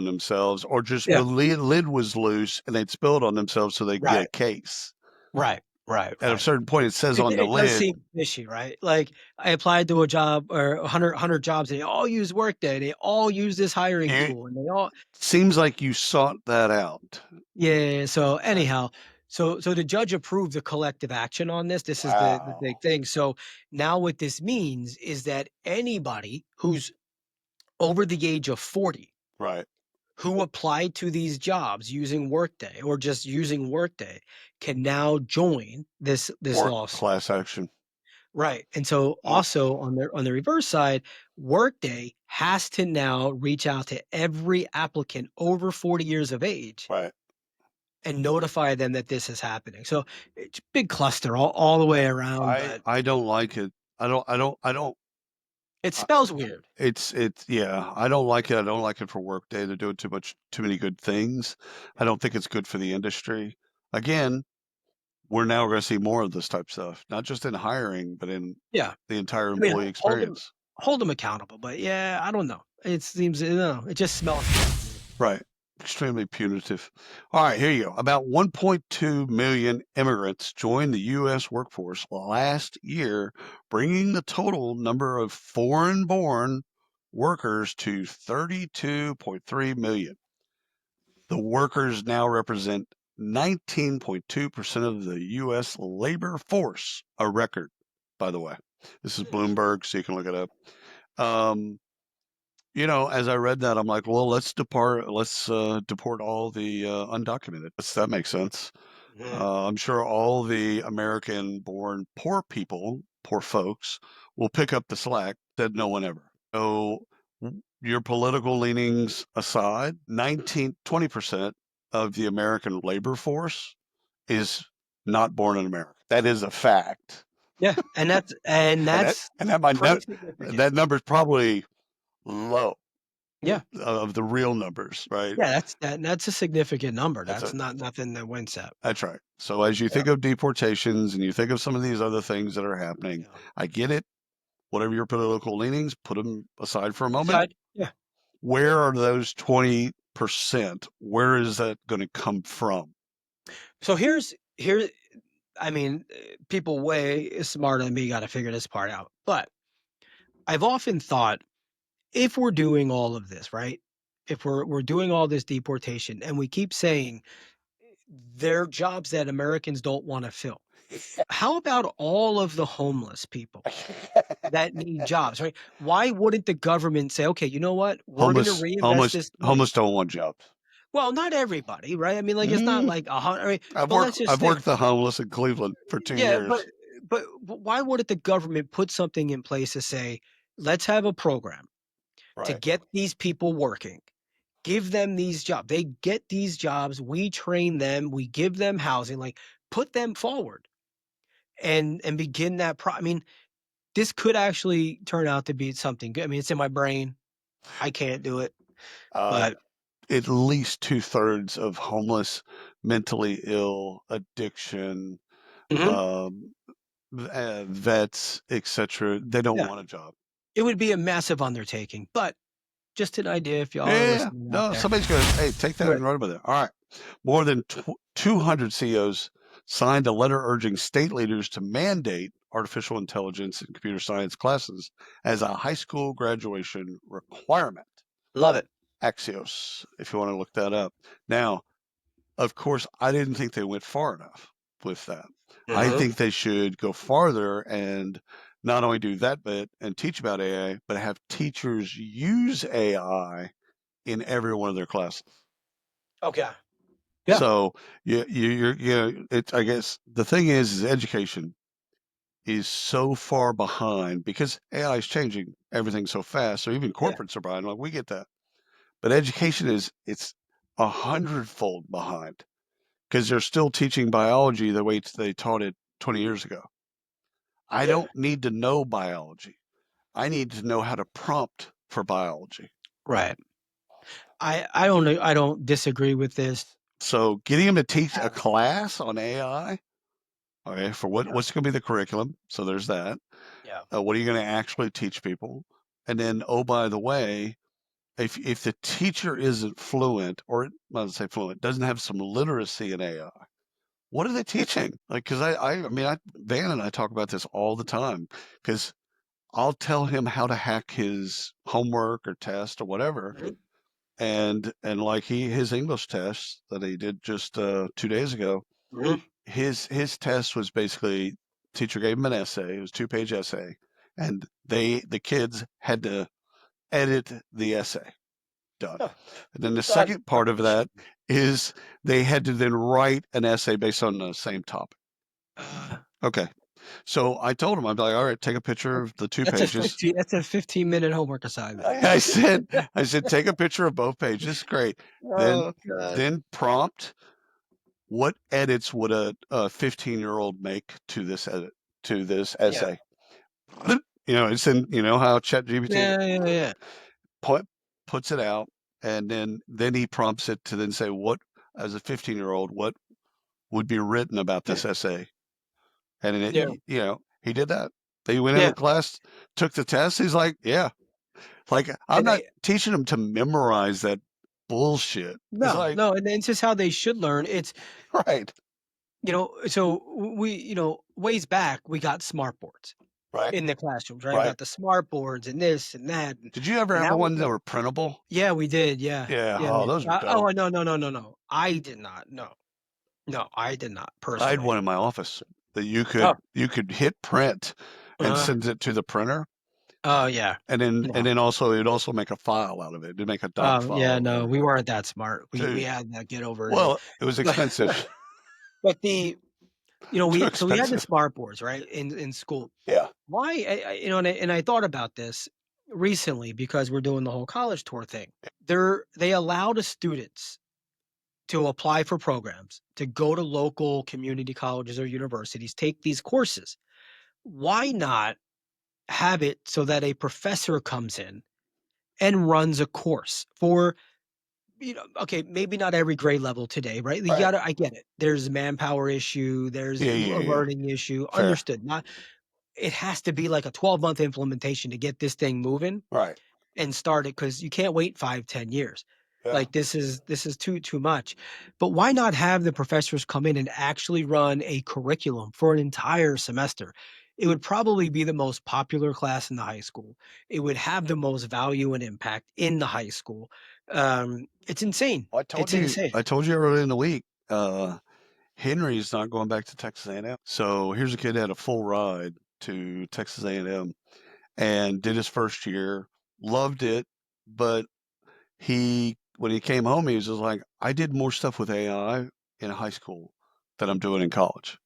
themselves. Or just the lid was loose and they'd spill it on themselves so they could get a case. Right. At a certain point, it says on the lid. It does seem fishy, right? Like I applied to a job or 100 jobs, and they all use Workday. They all use this hiring tool, and they all. Seems like you sought that out. Yeah. So anyhow, so the judge approved the collective action on this. This is the big thing. So now what this means is that anybody who's over the age of 40, right, who applied to these jobs using Workday or just using Workday can now join this Or lawsuit. class action. Right. And so also on the reverse side, Workday has to now reach out to every applicant over 40 years of age Right. and notify them that this is happening. So it's a big cluster all the way around, but I don't like it. I don't. it spells weird. Yeah. I don't like it. I don't like it for Workday. They're doing too many good things. I don't think it's good for the industry. Again, we're now going to see more of this type of stuff, not just in hiring, but in Yeah. the entire I mean, employee experience. hold them accountable, but yeah, I don't know. It seems, no, it just smells weird. Right. Extremely punitive. All right, here you go. About 1.2 million immigrants joined the U.S. workforce last year, bringing the total number of foreign-born workers to 32.3 million. The workers now represent 19.2% of the U.S. labor force, a record, by the way. This is Bloomberg, so you can look it up. As I read that, I'm like, well, let's deport all the undocumented. That makes sense. I'm sure all the American-born poor people, poor folks, will pick up the slack. Said no one ever. So your political leanings aside, 20% of the American labor force is not born in America. That is a fact. Yeah, and that's And that number is probably low. Yeah. Of the real numbers, right? Yeah, that's a significant number. That's not nothing that wins that. That's right. So as you think of deportations and you think of some of these other things that are happening, I get it. Whatever your political leanings, put them aside for a moment. Yeah. Where are those 20%? Where is that going to come from? So here, I mean, people way smarter than me got to figure this part out. But I've often thought, if we're doing all of this, right? If we're doing all this deportation and we keep saying they're jobs that Americans don't want to fill, how about all of the homeless people that need jobs, right? Why wouldn't the government say, okay, you know what? We're going to reinvest this money. Homeless don't want jobs. Well, not everybody, right? I mean, like, it's not like I've worked the homeless in Cleveland for 2 years. But why wouldn't the government put something in place to say, let's have a program to get these people working, give them these jobs. They get these jobs, we train them, we give them housing, like put them forward and begin that I mean, this could actually turn out to be something good. I mean, it's in my brain. I can't do it. But at least 2/3 of homeless, mentally ill, addiction, vets, etc. They don't want a job. It would be a massive undertaking, but just an idea if y'all are listening. No, somebody's going to take that and run with it. All right. More than 200 CEOs signed a letter urging state leaders to mandate artificial intelligence and computer science classes as a high school graduation requirement. Love it. Axios, if you want to look that up. Now, of course, I didn't think they went far enough with that. I think they should go farther and not only do that bit and teach about AI, but have teachers use AI in every one of their classes. Okay. Yeah. So I guess the thing is education is so far behind because AI is changing everything so fast. So even corporates are behind. Like we get that. But education it's 100-fold behind because they're still teaching biology the way they taught it 20 years ago. I don't need to know biology. I need to know how to prompt for biology. Right. I don't disagree with this. So getting them to teach a class on AI, okay, for what's going to be the curriculum? So there's that. Yeah. What are you going to actually teach people? And then, oh, by the way, if the teacher isn't fluent, or let's say fluent, doesn't have some literacy in AI, what are they teaching? Like, because Van and I talk about this all the time because I'll tell him how to hack his homework or test or whatever. And like his English test that he did just 2 days ago, his test was basically teacher gave him an essay. It was a 2-page essay, and the kids had to edit the essay. done. And then the second part of that is they had to then write an essay based on the same topic. Okay. So I told him, I'm like, all right, take a picture of the 2 pages. That's a 15-minute homework assignment. I said, take a picture of both pages. Great. Then prompt, what edits would a 15-year-old make to this essay? It's in, how ChatGPT puts it out, and then he prompts it to then say, what, as a 15-year-old, what would be written about this essay? And he did that. They went into class, took the test. He's like, yeah. Like, I'm not teaching them to memorize that bullshit. No, and it's just how they should learn. It's right. So we, ways back, we got smart boards in the classrooms, right? We got the smart boards and this and that. Did you ever have the ones that were printable? Yeah, we did. Yeah. Yeah. Oh, those were dope. Oh, no. I did not. No, I did not personally. I had one in my office that you could hit print and send it to the printer. Oh yeah. And then also it'd also make a file out of it. It'd make a doc file. Yeah, no, we weren't that smart. We had to get over it. Well, it was expensive. But we had the smart boards, right, in school. Yeah. Why, and I thought about this recently because we're doing the whole college tour thing. They allow the students to apply for programs, to go to local community colleges or universities, take these courses. Why not have it so that a professor comes in and runs a course for, okay, maybe not every grade level today, right? I get it. There's a manpower issue. There's a learning issue. Fair. Understood. It has to be like a 12-month implementation to get this thing moving. Right. And start it, because you can't wait 5-10 years. Yeah. Like this is too much. But why not have the professors come in and actually run a curriculum for an entire semester? It would probably be the most popular class in the high school. It would have the most value and impact in the high school. It's insane. Insane. I told you earlier in the week, Henry's not going back to Texas A&M. So here's a kid that had a full ride to Texas A&M and did his first year, loved it, but when he came home, he was just like, I did more stuff with AI in high school than I'm doing in college.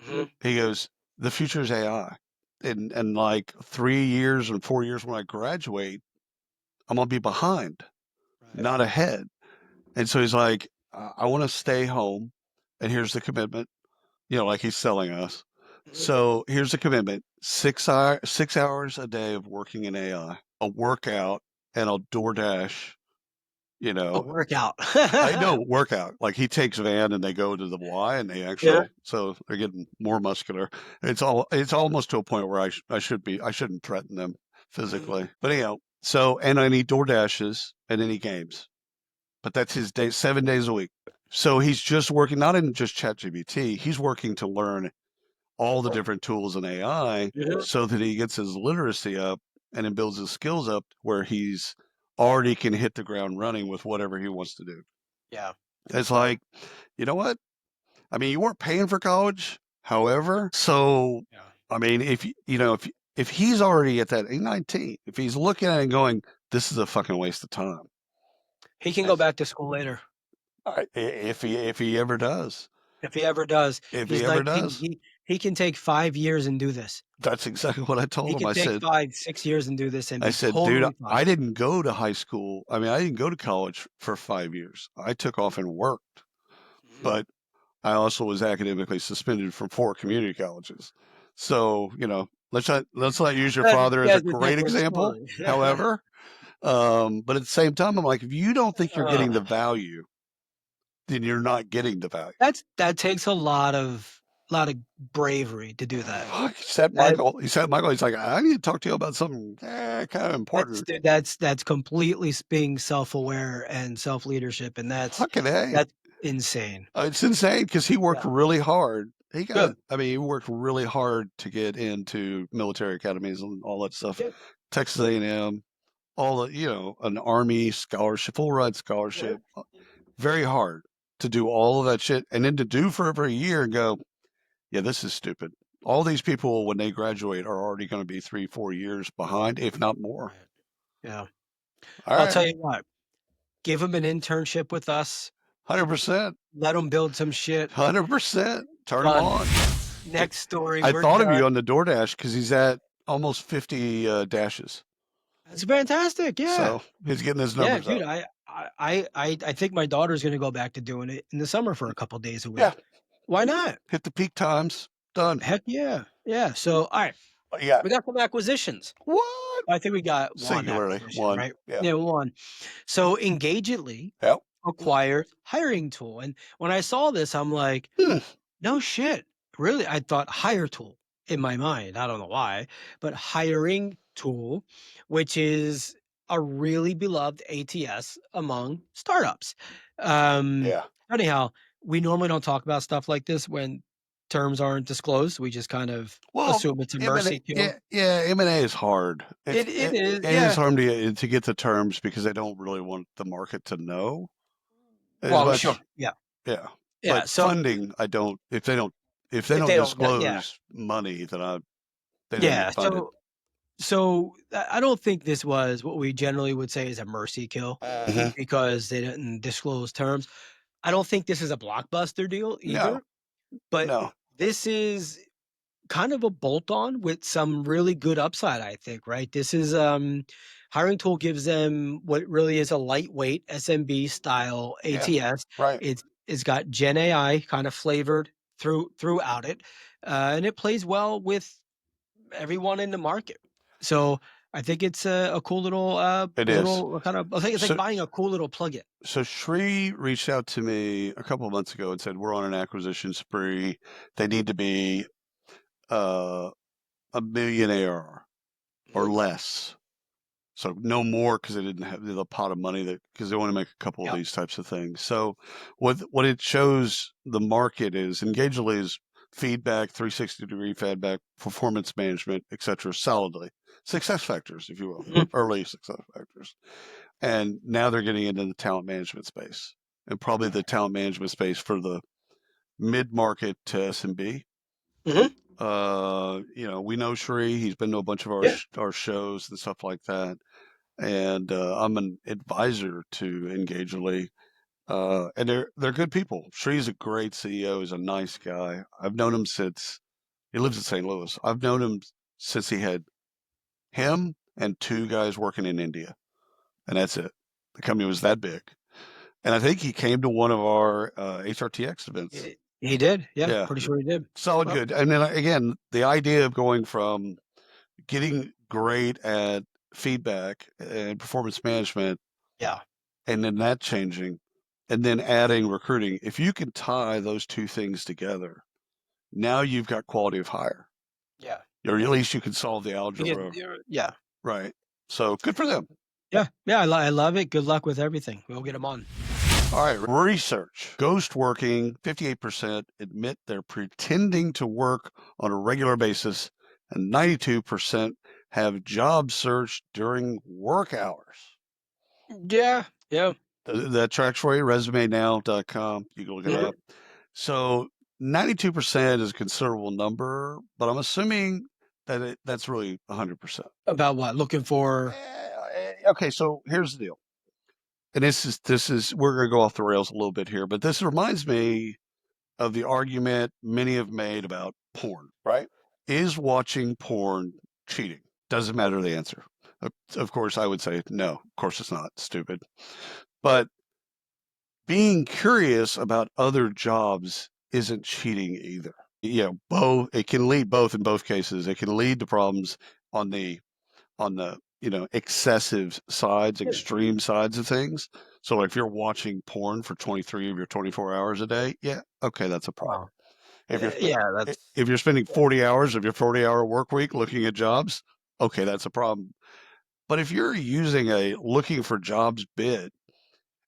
Mm-hmm. He goes, the future is AI. And like 3 years and 4 years when I graduate, I'm going to be behind, not ahead. And so he's like, I want to stay home. And here's the commitment, like he's selling us. Mm-hmm. So here's the commitment, 6 hours a day of working in AI, a workout, and I'll DoorDash. A workout. I know, workout. Like he takes Van and they go to the Y and they actually, so they're getting more muscular. It's almost to a point where I shouldn't threaten them physically. But anyhow, and then he DoorDashes and then he games. But that's his day, 7 days a week. So he's just working, not in just ChatGPT, he's working to learn all the different tools in AI so that he gets his literacy up and then builds his skills up where he's already can hit the ground running with whatever he wants to do. Yeah. It's like, you know what? I mean, you weren't paying for college, however. So, I mean, if he's already at that, he's 19, if he's looking at it and going, this is a fucking waste of time. He can go back to school later. All right. If he ever does. If he ever does. He He can take 5 years and do this. That's exactly what I told him. I said 5-6 years and do this. And I said, totally dude, I didn't go to high school. I mean, I didn't go to college for 5 years. I took off and worked, but I also was academically suspended from 4 community colleges. So, let's not use your father as a great example. However, but at the same time, I'm like, if you don't think you're getting the value, then you're not getting the value. That takes a lot of bravery to do that. He said, Michael, he's like, I need to talk to you about something kind of important. That's completely being self-aware and self-leadership. And that's insane. It's insane because he worked really hard. He worked really hard to get into military academies and all that stuff. Yeah. Texas A&M, all the, an Army scholarship, full ride scholarship, very hard to do all of that shit. And then to do for over a year and go, yeah, this is stupid. All these people, when they graduate, are already going to be 3-4 years behind, if not more. Yeah. I'll tell you what. give them an internship with us. 100%. Let them build some shit. 100%. Turn them on. Next story. I thought of you on the DoorDash because he's at almost 50 dashes. That's fantastic. Yeah. So he's getting his numbers dude, up. I think my daughter's going to go back to doing it in the summer for a couple days a week. Yeah. Why not? Hit the peak times. Done. Heck yeah. Yeah. So, all right. Yeah. We got some acquisitions. What? I think we got Singularly, one, right? Yeah, one. So Engagedly acquired Hiring Tool. And when I saw this, I'm like, no shit. Really? I thought Hire Tool in my mind. I don't know why, but Hiring Tool, which is a really beloved ATS among startups. Anyhow, we normally don't talk about stuff like this when terms aren't disclosed. We just kind of assume it's a mercy kill. Yeah, M&A is hard. It is. It is hard to get the terms because they don't really want the market to know. Sure. Yeah. But so funding, I don't. If they don't disclose money, then they don't get funded. So I don't think this was what we generally would say is a mercy kill because they didn't disclose terms. I don't think this is a blockbuster deal either. But this is kind of a bolt-on with some really good upside, I think, right? This is Hiring Tool gives them what really is a lightweight SMB style ATS. Right. It's got Gen AI kind of flavored throughout it. And it plays well with everyone in the market. So I think it's a cool little kind of, I think it's like buying a cool little plugin. So Shri reached out to me a couple of months ago and said, we're on an acquisition spree. They need to be $1 million ARR or less. So no more because they didn't have the pot of money because they want to make a couple of these types of things. So what it shows the market is Engagedly is feedback, 360-degree feedback, performance management, etc. solidly. Success factors, if you will, early success factors. And now they're getting into the talent management space and probably the talent management space for the mid-market to SMB. We know Shri. He's been to a bunch of our shows and stuff like that. And I'm an advisor to Engagedly. And they're good people. Shri's a great CEO. He's a nice guy. I've known him since he lives in St. Louis. I've known him since he had him and 2 guys working in India. And that's it. The company was that big. And I think he came to one of our HRTX events. He did. Yeah, pretty sure he did. Solid good. And then again, the idea of going from getting great at feedback and performance management. And then that changing and then adding recruiting. If you can tie those 2 things together, now you've got quality of hire. Or at least you can solve the algebra. Right. So good for them. Yeah. I love it. Good luck with everything. We'll get them on. All right. Research. Ghost working, 58% admit they're pretending to work on a regular basis, and 92% have job search during work hours. Yeah. That tracks for you, resumenow.com. You can look it up. So 92% is a considerable number, but I'm assuming that that's really 100%. About what? Looking for? Okay, so here's the deal. And this is we're going to go off the rails a little bit here, but this reminds me of the argument many have made about porn, right? Is watching porn cheating? Doesn't matter the answer. Of course, I would say no. Of course, it's not. Stupid. But being curious about other jobs isn't cheating either. Both. It can lead both in both cases. It can lead to problems on the excessive sides, extreme sides of things. So like if you're watching porn for 23 of your 24 hours a day, okay, that's a problem. If you're spending 40 hours of your 40-hour work week looking at jobs, okay, that's a problem. But if you're using a looking for jobs bid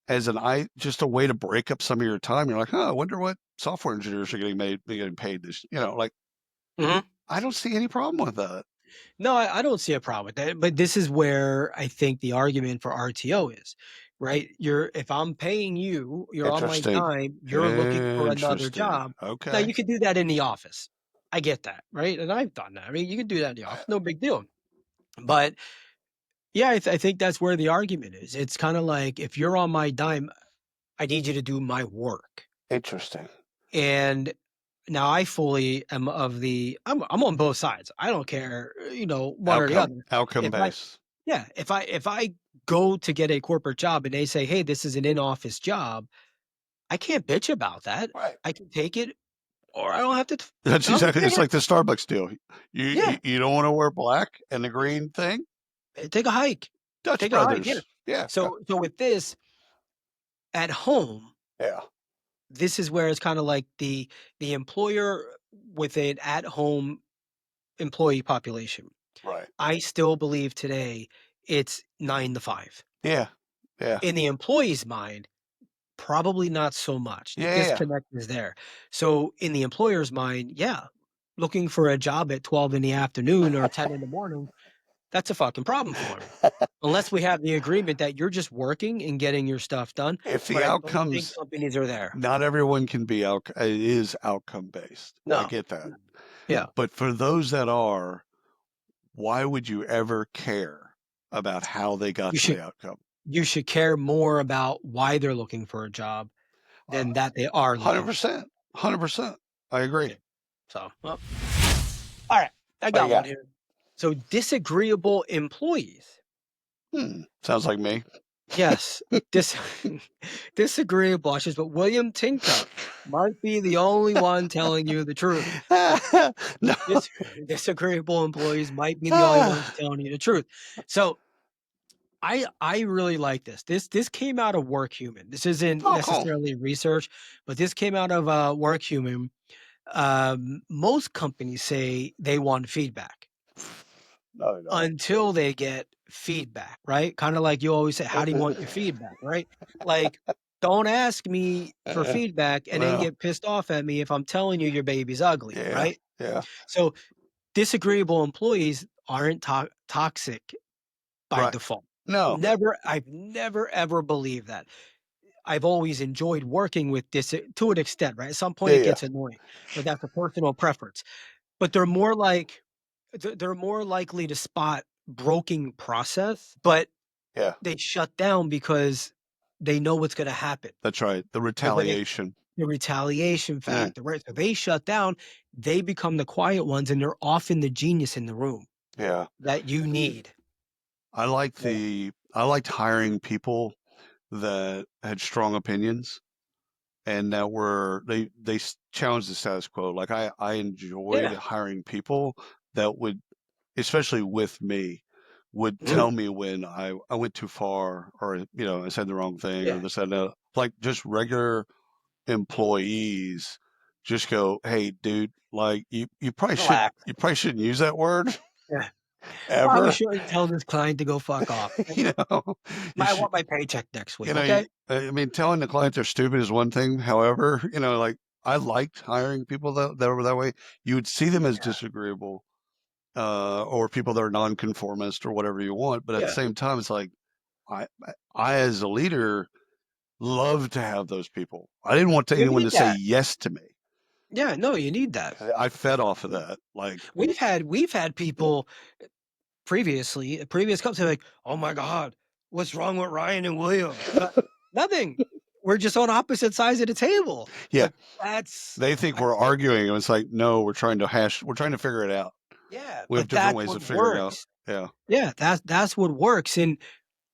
as just a way to break up some of your time, you're like, I wonder what software engineers are getting paid this, I don't see any problem with that. No, I don't see a problem with that. But this is where I think the argument for RTO is, right? If I'm paying you, you're on my time, you're looking for another job. Okay. Now you can do that in the office. I get that, right? And I've done that. I mean, you can do that in the office, no big deal. But Yeah, I think that's where the argument is. It's kind of like, if you're on my dime, I need you to do my work. Interesting. And now I fully am of I'm on both sides. I don't care, one or the other. Outcome If based. if I go to get a corporate job and they say, "Hey, this is an in-office job," I can't bitch about that. Right. I can take it, or I don't have to. That's I don't have to exactly. take It's it. like the Starbucks deal. Yeah, You don't want to wear black and the green thing. take a hike. Dutch Take a hike. Yeah. Brothers. Yeah. So with this at home, Yeah. this is where it's kind of like the employer with an at-home employee population. Right. I still believe today it's 9 to 5. Yeah. Yeah. In the employee's mind, probably not so much. The Yeah. disconnect is there. So in the employer's mind, yeah, looking for a job at 12 in the afternoon or 10 in the morning, that's a fucking problem for him. Unless we have the agreement that you're just working and getting your stuff done. If But the I don't think outcomes, companies are there. not everyone can be it is outcome based. I No. get that. Yeah. But for those that are, why would you ever care about how they got You to should the outcome? you should care more about why they're looking for a job than that they are looking for. 100%. 100%. I agree. So, well, all right, I got one here. So disagreeable employees. Sounds like me. Yes, disagreeable bosses, but William Tincup might be the only one telling you the truth. No. Disagreeable employees might be the only ones telling you the truth. So I really like this. This came out of WorkHuman. This isn't Oh, cool. necessarily research, but this came out of WorkHuman. Most companies say they want feedback No, they don't. until they get feedback, right? Kind of like you always say, how do you want your feedback, right? Like, don't ask me for feedback and then No. get pissed off at me if I'm telling you your baby's ugly, Yeah. right? Yeah. So disagreeable employees aren't toxic by Right. default. No. I've never ever believed that. I've always enjoyed working with this to an extent, right? At some point it gets annoying, but that's a personal preference. But they're more like they're more likely to spot broken process, but Yeah. they shut down because they know what's going to happen. That's right. The retaliation. The retaliation factor, right? So they shut down, they become the quiet ones, and they're often the genius in the room. Yeah. That you need. I liked hiring people that had strong opinions and that they challenged the status quo. Like I enjoyed hiring people that would, especially with me, would tell me when I went too far or I said the wrong thing or this and that. Like just regular employees just go, "Hey, dude, like you probably shouldn't use that word." Yeah. Ever. Probably shouldn't tell this client to go fuck off. I want my paycheck next week. Okay. I mean, telling the client they're stupid is one thing. However, like I liked hiring people that were that way. You would see them as disagreeable, or people that are nonconformist or whatever you want. But at the same time, it's like I as a leader love to have those people. I didn't want anyone to say yes to me. Yeah, no, you need that. I fed off of that. Like we've had people previous companies like, oh my God, what's wrong with Ryan and William? Nothing. We're just on opposite sides of the table. Yeah. But they think we're arguing. And it's like, no, we're trying to figure it out. Yeah. We have different ways of figuring out. Yeah. Yeah. That's what works. And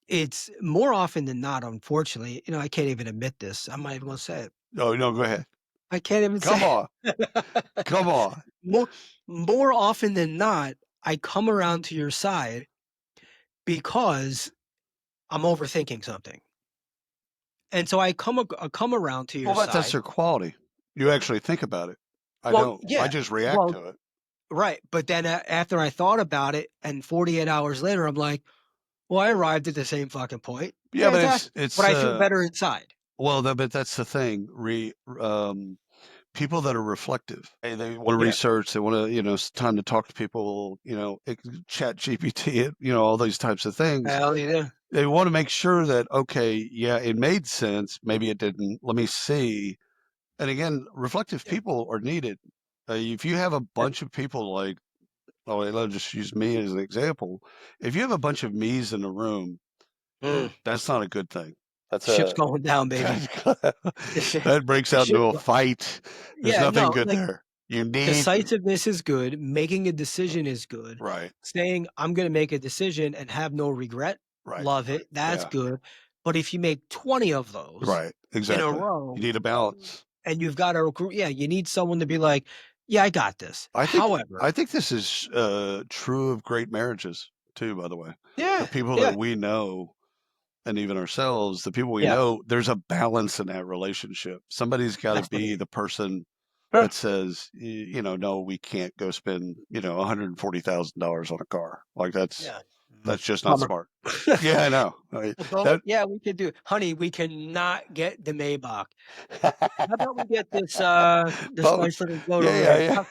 it's more often than not, unfortunately, I can't even admit this. I'm not even going to say it. Oh, no, go ahead. I can't even say it. Come on. More often than not, I come around to your side because I'm overthinking something. And so I come around to your side. That's their quality. You actually think about it. I don't. Yeah. I just react to it. Right. But then after I thought about it and 48 hours later, I'm like, well, I arrived at the same fucking point. Yeah, but it's but I feel better inside. Well, but that's the thing. People that are reflective, they want to research. They want to, it's time to talk to people. Chat GPT, all those types of things. Hell yeah. They want to make sure that it made sense. Maybe it didn't. Let me see. And again, reflective people are needed. If you have a bunch of people like I'll just use me as an example. If you have a bunch of me's in the room, that's not a good thing. That's Ship's going down, baby. that breaks out into a fight. There's nothing good there. You need decisiveness is good. Making a decision is good. right. Saying I'm going to make a decision and have no regret. Right. Love it. That's good. But if you make 20 of those right, exactly, in a row, you need a balance. And you've got to recruit. Yeah, you need someone to be like, yeah, I got this. I However, think this is true of great marriages too, by the way. Yeah. The people that we know, and even ourselves, the people we know, there's a balance in that relationship. Somebody's got to be the person that says, no, we can't go spend, $140,000 on a car. Like that's just not smart. Yeah, I know. we could do, honey, we cannot get the Maybach. How about we get this nice little boat over here?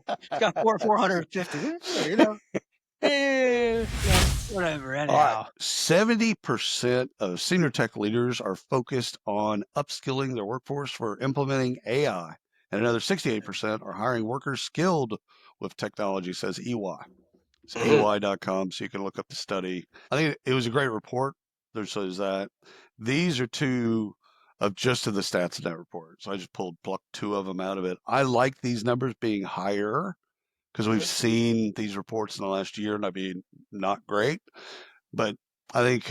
It's got 450. Whatever. Anyhow, 70% of senior tech leaders are focused on upskilling their workforce for implementing AI, and another 68% are hiring workers skilled with technology, says EY. It's EY.com, so you can look up the study. I think it was a great report. There says that these are two of just of the stats in that report. So I just plucked two of them out of it. I like these numbers being higher because we've seen these reports in the last year and not great. But I think,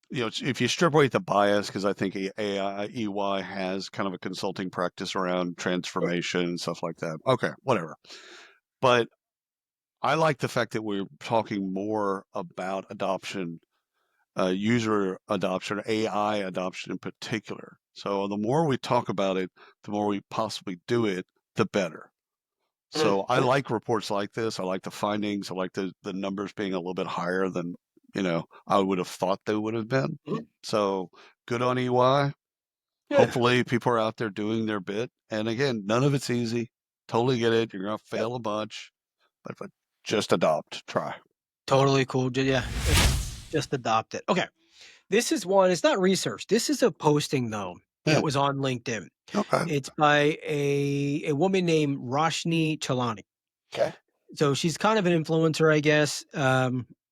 if you strip away the bias, because I think EY has kind of a consulting practice around transformation and stuff like that. Okay, whatever. But I like the fact that we're talking more about adoption, user adoption, AI adoption in particular. So the more we talk about it, the more we possibly do it, the better. So I like reports like this. I like the findings. I like the numbers being a little bit higher than, I would have thought they would have been. So good on EY. Hopefully people are out there doing their bit. And again, none of it's easy. Totally get it. You're going to fail a bunch, but just try. Totally cool. Yeah. Just adopt it. Okay. This is one, it's not research. This is a posting though. It was on LinkedIn. Okay. It's by a woman named Roshni Chalani. Okay. So she's kind of an influencer, I guess,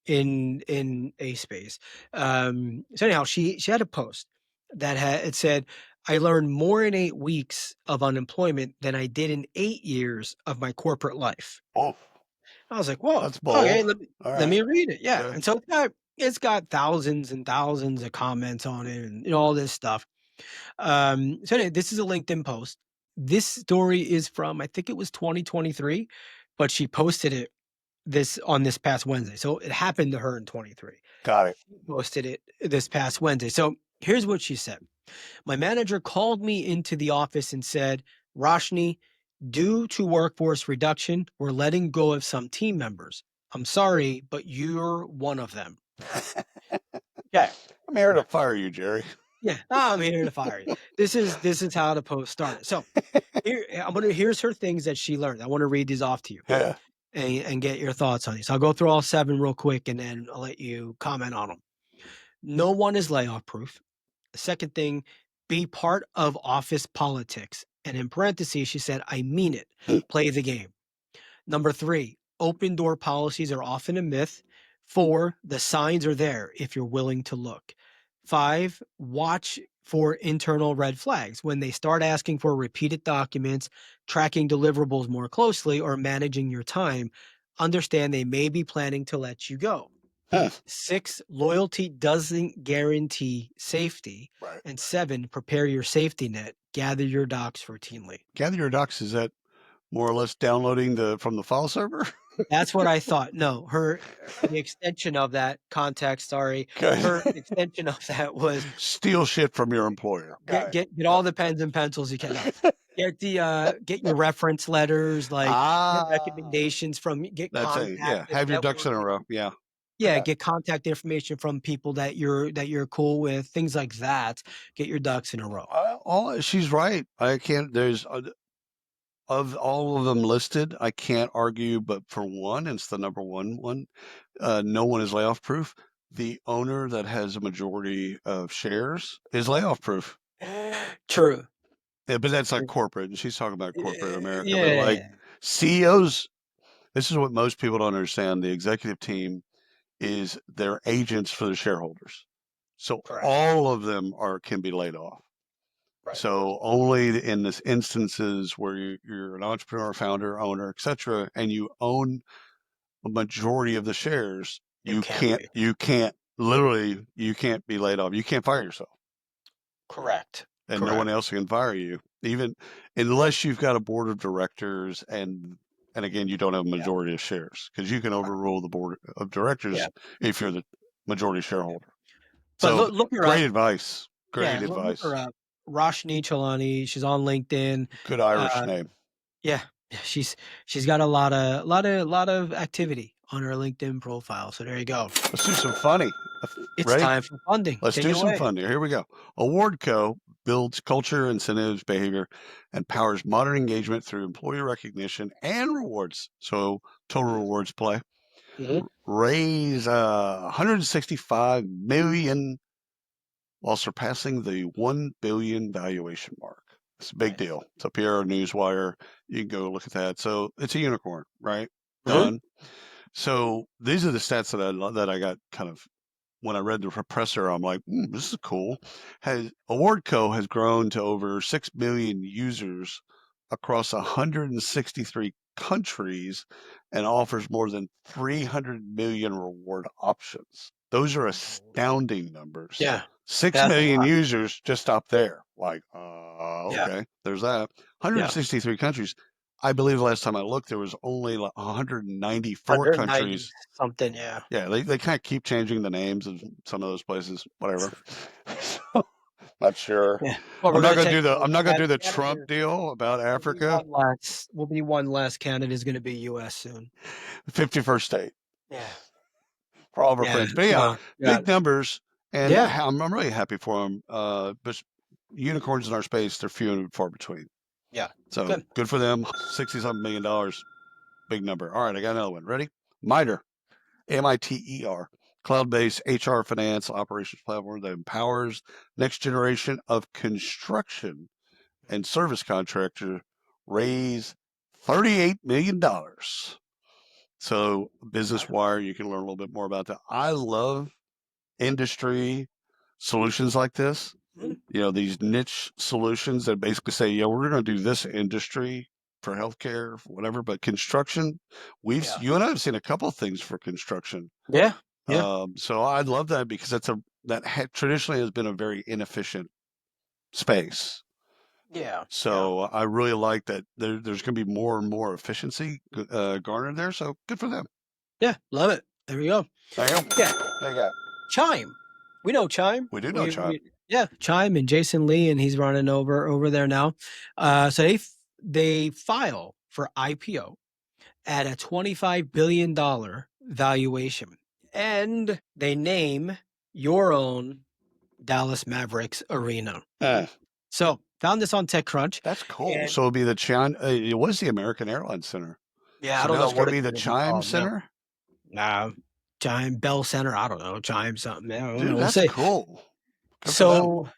in a space. So anyhow, she had a post that it said, I learned more in 8 weeks of unemployment than I did in 8 years of my corporate life. Oh. I was like, whoa, that's bold. Okay, let me read it. Yeah. Okay. And so it's got thousands and thousands of comments on it and all this stuff. So anyway, this is a LinkedIn post. This story is from, I think it was 2023, but she posted it this past Wednesday. So it happened to her in 23. Got it. She posted it this past Wednesday. So here's what she said. My manager called me into the office and said, Roshni, due to workforce reduction, we're letting go of some team members. I'm sorry, but you're one of them. Yeah. I'm here to fire you, Jerry. Yeah, I'm here to fire you. This is how the post started. So here's her things that she learned. I want to read these off to you. Yeah. And get your thoughts on these. I'll go through all 7 real quick and then I'll let you comment on them. No one is layoff proof. The second thing, be part of office politics. And in parentheses, she said, I mean it. Play the game. Number 3, open door policies are often a myth. 4, the signs are there if you're willing to look. 5, watch for internal red flags. When they start asking for repeated documents, tracking deliverables more closely, or managing your time, understand they may be planning to let you go. 6, loyalty doesn't guarantee safety. Right. And 7, prepare your safety net. Gather your docs routinely. Gather your docs, is that more or less downloading from the file server? That's what I thought. No, the extension of that context, sorry. Okay. Her extension of that was steal shit from your employer. Get all the pens and pencils you can. Get your reference letters, like get recommendations from contact. Have your ducks in a row. Yeah. Yeah, get contact information from people that you're cool with, things like that. Get your ducks in a row. She's right. I can't. There's of all of them listed, I can't argue, but for one, it's the number one. No one is layoff proof. The owner that has a majority of shares is layoff proof. True. Yeah, but that's like corporate, and she's talking about corporate America. Yeah. But like CEOs, this is what most people don't understand. The executive team is their agents for the shareholders. So all of them can be laid off. Right. So only in this instances where you're an entrepreneur, founder, owner, etc., and you own a majority of the shares, you can't be laid off. You can't fire yourself. Correct. And no one else can fire you, even unless you've got a board of directors and again, you don't have a majority of shares, because you can overrule the board of directors if you're the majority shareholder. But so look her great up. advice. Great advice. Look her up. Roshni Chalani. She's on LinkedIn. Good Irish name. Yeah, she's got a lot of activity on her LinkedIn profile. So there you go. Let's do some funny. It's time for funding. Let's do some funding. Here we go. AwardCo builds culture, incentives, behavior, and powers modern engagement through employee recognition and rewards. So total rewards play. Mm-hmm. Raise $165 million while surpassing the $1 billion valuation mark. It's a big deal. It's a PR Newswire. You can go look at that. So it's a unicorn, right? Mm-hmm. Done. So these are the stats that I got kind of when I read the presser. I'm like, this is cool. AwardCo has grown to over 6 million users across 163 countries and offers more than 300 million reward options. Those are astounding numbers. Yeah. 6 million users, just stop there. Like, okay, there's that. 163 countries. I believe the last time I looked, there was only 194 countries. Something, yeah. Yeah, they kind of keep changing the names of some of those places, whatever. Not sure. Yeah. Well, I'm not gonna do the Trump deal about Africa. Will be one less. Canada's going to be U.S. soon. 51st state. Yeah. For all of our friends, but big numbers, and I'm really happy for them. But unicorns in our space, they're few and far between. Yeah. So good for them. $60-something million, big number. All right, I got another one. Ready? MITRE, MITER, cloud-based HR, finance, operations platform that empowers next generation of construction and service contractor. Raise $38 million. So Business Wire, you can learn a little bit more about that. I love industry solutions like this. You know, these niche solutions that basically say, we're going to do this industry for healthcare, for whatever, but construction, you and I have seen a couple of things for construction. Yeah. So I love that because traditionally has been a very inefficient space. Yeah. So I really like that there's going to be more and more efficiency garnered there. So good for them. Yeah, love it. There we go. There you go. Yeah. There you go. Chime. We know Chime. We do know Chime. Chime and Jason Lee, and he's running over there now. So they file for IPO at a $25 billion valuation, and they name your own Dallas Mavericks arena. So found this on TechCrunch. That's cool. So it'll be the Chime. It was the American Airlines Center. Yeah, so I don't know. It's going to be the Chime Center. Chime Bell Center. I don't know. Chime something. Dude, that's cool. So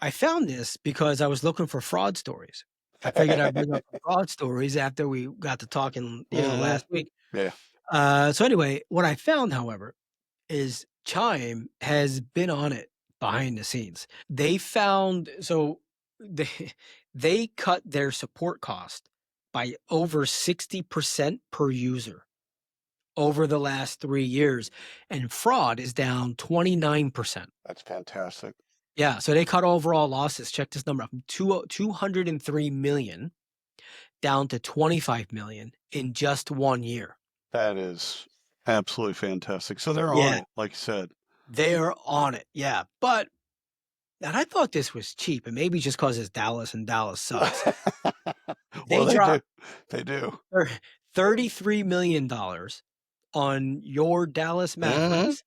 I found this because I was looking for fraud stories. I figured I'd bring up fraud stories after we got to talking last week. Yeah. So anyway, what I found, however, is Chime has been on it behind the scenes. They found they cut their support cost by over 60% per user over the last 3 years, and fraud is down 29%. That's fantastic. Yeah, so they cut overall losses. Check this number up: 203 million down to 25 million in just 1 year. That is absolutely fantastic. So they're on it, like you said. They are on it, yeah. And I thought this was cheap, and maybe just because it's Dallas and Dallas sucks. They do. $33 million on your Dallas Mavericks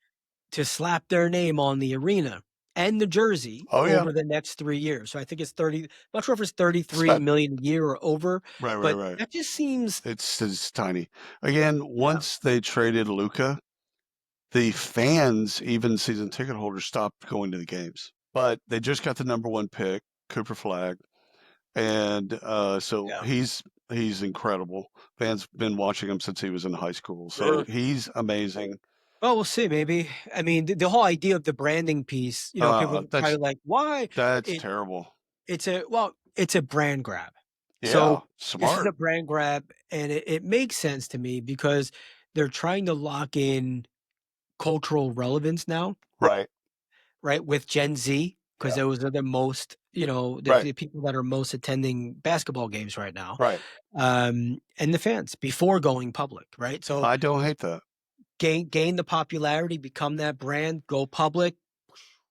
to slap their name on the arena and the jersey over the next 3 years. So I think it's 30. I'm not sure if it's 33 million a year or over. Right. That just seems it's tiny. Again, once they traded Luka, the fans, even season ticket holders, stopped going to the games. But they just got the number 1 pick, Cooper Flagg. And so he's incredible. Fans been watching him since he was in high school, so he's amazing. Well, we'll see. Maybe. I mean, the whole idea of the branding piece, people are probably like, "Why?" That's terrible. It's a brand grab. Yeah, So this is smart. a brand grab, and it makes sense to me because they're trying to lock in cultural relevance now, Right. with Gen Z, because those are the most, the people that are most attending basketball games right now, Right. and the fans before going public, right? So I don't hate that. gain the popularity, become that brand, go public.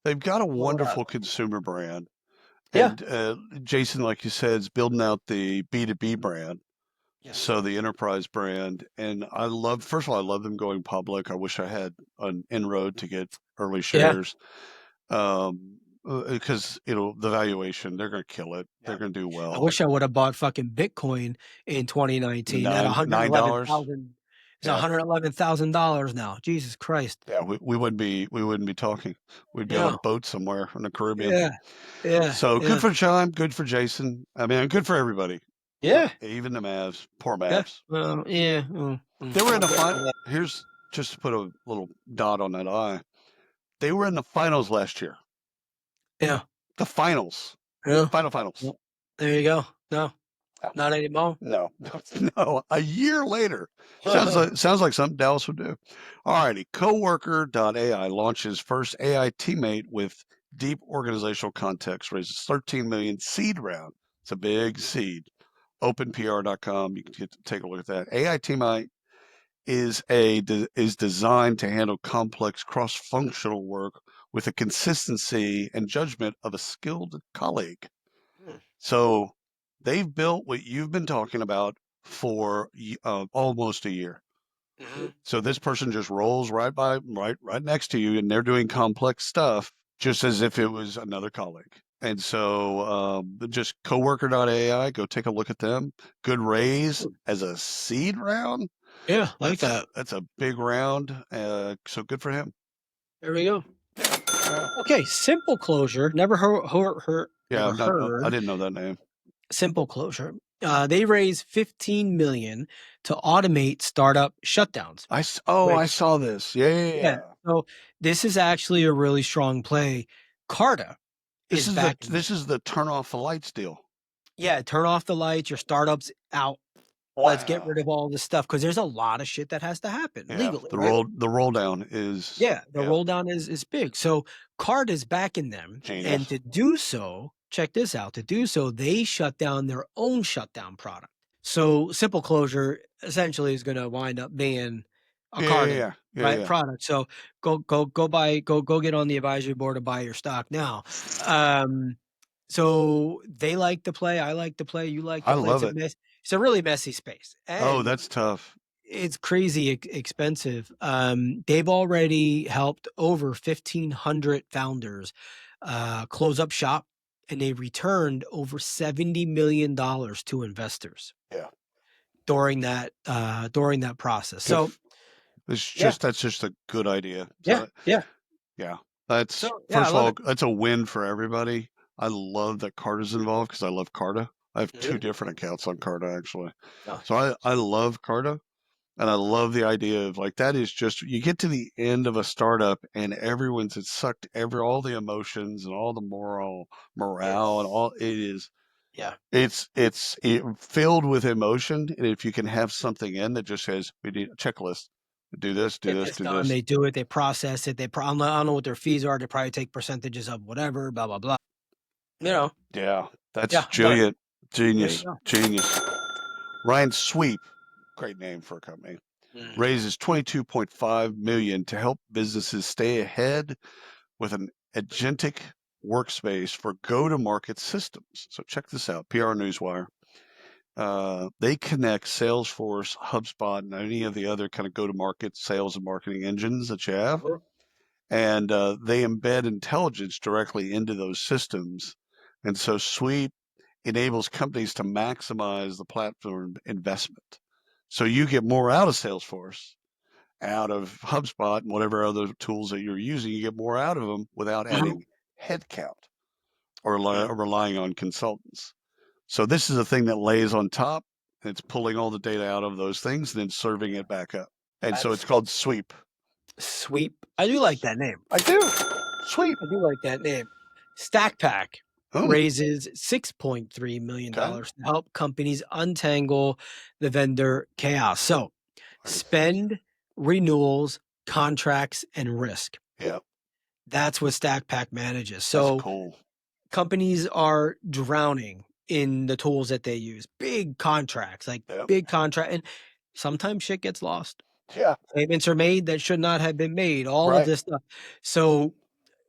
They've got a wonderful consumer brand. Yeah. And Jason, like you said, is building out the B2B brand. So the enterprise brand. And first of all, I love them going public. I wish I had an inroad to get early shares. Because the valuation, they're going to kill it. They're going to do well. I wish I would have bought fucking Bitcoin in 2019 at $111,000. It's $111,000 now. Jesus Christ. Yeah, we wouldn't be talking. We'd be on a boat somewhere in the Caribbean. Yeah. So good for John, good for Jason. I mean, good for everybody. Yeah. Even the Mavs, poor Mavs. Yeah. They were in the final. Here's just to put a little dot on that I. They were in the finals last year. Yeah. The finals. Yeah. Finals. Well, there you go. No. Not anymore. No. A year later. Sounds like something Dallas would do. All righty. Coworker.ai launches first AI teammate with deep organizational context, raises 13 million seed round. It's a big seed. OpenPR.com. You can take a look at that. AI teammate is designed to handle complex cross-functional work with the consistency and judgment of a skilled colleague. So they've built what you've been talking about for almost a year. So this person just rolls right next to you, and they're doing complex stuff just as if it was another colleague. And so just coworker.ai, go take a look at them. Good raise as a seed round. Yeah, like that. That's a big round. So good for him. There we go. Okay, Simple Closure. Never heard. Yeah, I didn't know that name. Simple Closure. They raised $15 million to automate startup shutdowns. I saw this. Yeah. So this is actually a really strong play. Carta This is the turn off the lights deal. Yeah, turn off the lights. Your startup's out. Wow. Let's get rid of all this stuff because there's a lot of shit that has to happen legally. The roll down is roll down is big. So Card is backing them, and to do so, check this out. To do so, they shut down their own shutdown product. So Simple Closure essentially is going to wind up being a Card product. So go get on the advisory board to buy your stock now. So they like to play. I like to play. You like to play. I love it. It's a really messy space. And that's tough. It's crazy expensive. They've already helped over 1,500 founders close up shop, and they returned over $70 million to investors. Yeah. During that process. So that's just a good idea. Yeah. That's first of all, that's a win for everybody. I love that Carta's involved because I love Carta. I have 2 different accounts on Carta actually. So I love Carta, and I love the idea of that is just you get to the end of a startup and it's sucked all the emotions and all the morale and all it is. Yeah. It's filled with emotion, and if you can have something in that just says we need a checklist. Do this. They do it. They process it. I don't know what their fees are. They probably take percentages of whatever. Blah blah blah. Yeah, that's Genius. Ryan Sweep, great name for a company, raises $22.5 million to help businesses stay ahead with an agentic workspace for go-to-market systems. So check this out, PR Newswire. They connect Salesforce, HubSpot, and any of the other kind of go-to-market sales and marketing engines that you have. And they embed intelligence directly into those systems. And so Sweep enables companies to maximize the platform investment. So you get more out of Salesforce, out of HubSpot, and whatever other tools that you're using. You get more out of them without adding headcount or relying on consultants. So this is a thing that lays on top. It's pulling all the data out of those things and then serving it back up. And so it's called Sweep. Sweep. I do like that name. I do. Sweep. I do like that name. StackPack raises $6.3 million to help companies untangle the vendor chaos. So spend, renewals, contracts, and risk. Yeah. That's what StackPack manages. So that's cool. Companies are drowning in the tools that they use. Big contracts, big contract. And sometimes shit gets lost. Yeah. Payments are made that should not have been made. All of this stuff. So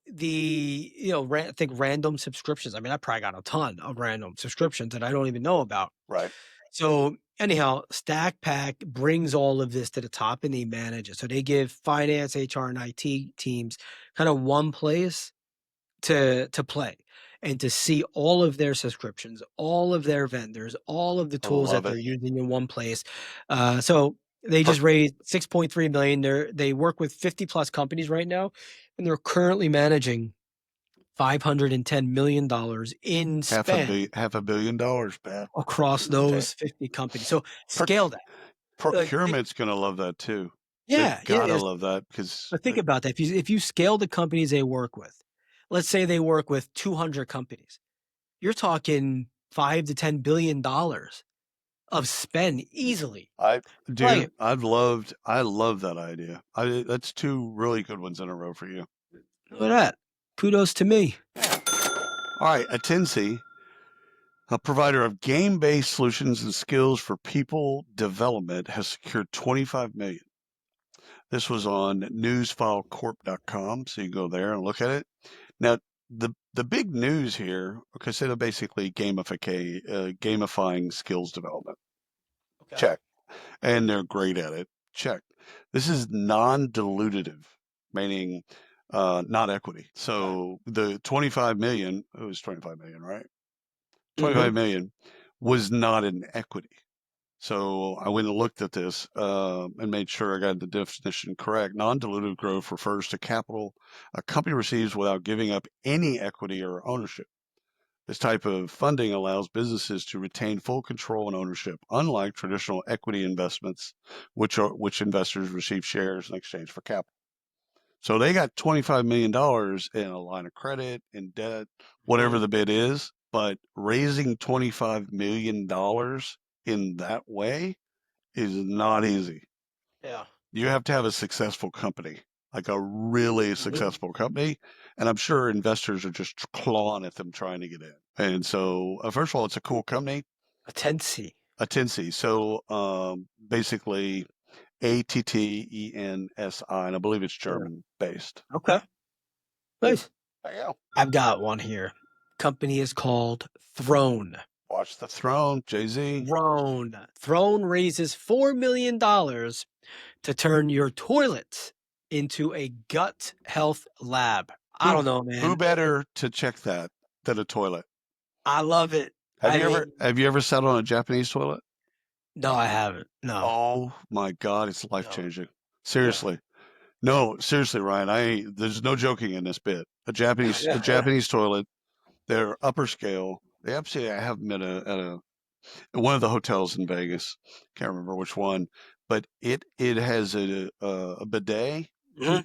I think random subscriptions. I mean, I probably got a ton of random subscriptions that I don't even know about. Right. So anyhow, StackPack brings all of this to the top and they manage it. So they give finance, HR, and IT teams kind of one place to play and to see all of their subscriptions, all of their vendors, all of the tools that they're using in one place. So they just raised $6.3 million. They work with 50 plus companies right now, and they're currently managing $510 million in spend. Half a billion dollars, Pat. Across those 50 companies. So scale that. Procurement's going to love that too. Yeah. Gotta love that But think about that. If you scale the companies they work with, let's say they work with 200 companies, you're talking $5 to $10 billion of spend easily. I love that idea. That's two really good ones in a row for you. Look at that. Kudos to me. All right, Attensi, a provider of game-based solutions and skills for people development, has secured $25 million. This was on newsfilecorp.com, so you go there and look at it. Now, the big news here, because they're basically gamifying skills development. Okay. Check. And they're great at it. Check. This is non-dilutive, meaning not equity. So the 25 million, it was 25 million, right? 25 million was not in equity. So I went and looked at this and made sure I got the definition correct. Non-dilutive growth refers to capital a company receives without giving up any equity or ownership. This type of funding allows businesses to retain full control and ownership, unlike traditional equity investments, which investors receive shares in exchange for capital. So they got $25 million in a line of credit, in debt, whatever the bid is, but raising $25 million in that way is not easy. Yeah. You have to have a successful company, like a really successful company. And I'm sure investors are just clawing at them trying to get in. And so, first of all, it's a cool company. Attensi. So basically Attensi, and I believe it's German based. Okay. Nice. There you go. I've got one here. Company is called Throne. Watch the Throne, Jay-Z. Throne raises $4 million to turn your toilets into a gut health lab. I don't know, man. Who better to check that than a toilet? I love it. Have you ever sat on a Japanese toilet? No, I haven't. No. Oh my God, it's life-changing. Seriously. Yeah. No, seriously, Ryan, there's no joking in this bit. A Japanese toilet, they're upper scale. They absolutely have them at one of the hotels in Vegas. Can't remember which one, but it has a bidet. Mm-hmm.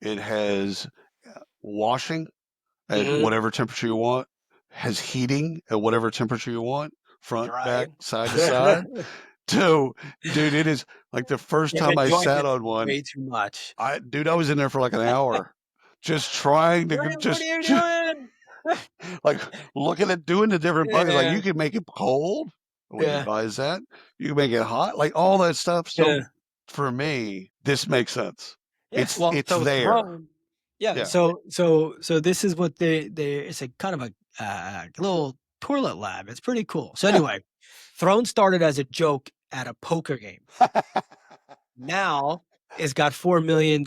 It has washing at whatever temperature you want. Has heating at whatever temperature you want. Front, back, side to side. So, dude, it is like the first time I sat on one. Way too much. I was in there for like an hour, just trying to what are you doing? Like looking at doing the different buttons. Like you can make it cold. When you advise that, you can make it hot. Like all that stuff. So for me, this makes sense. Yeah. It's there. Yeah. So this is what it's a kind of a little toilet lab. It's pretty cool. So anyway, Throne started as a joke at a poker game. Now it's got $4 million.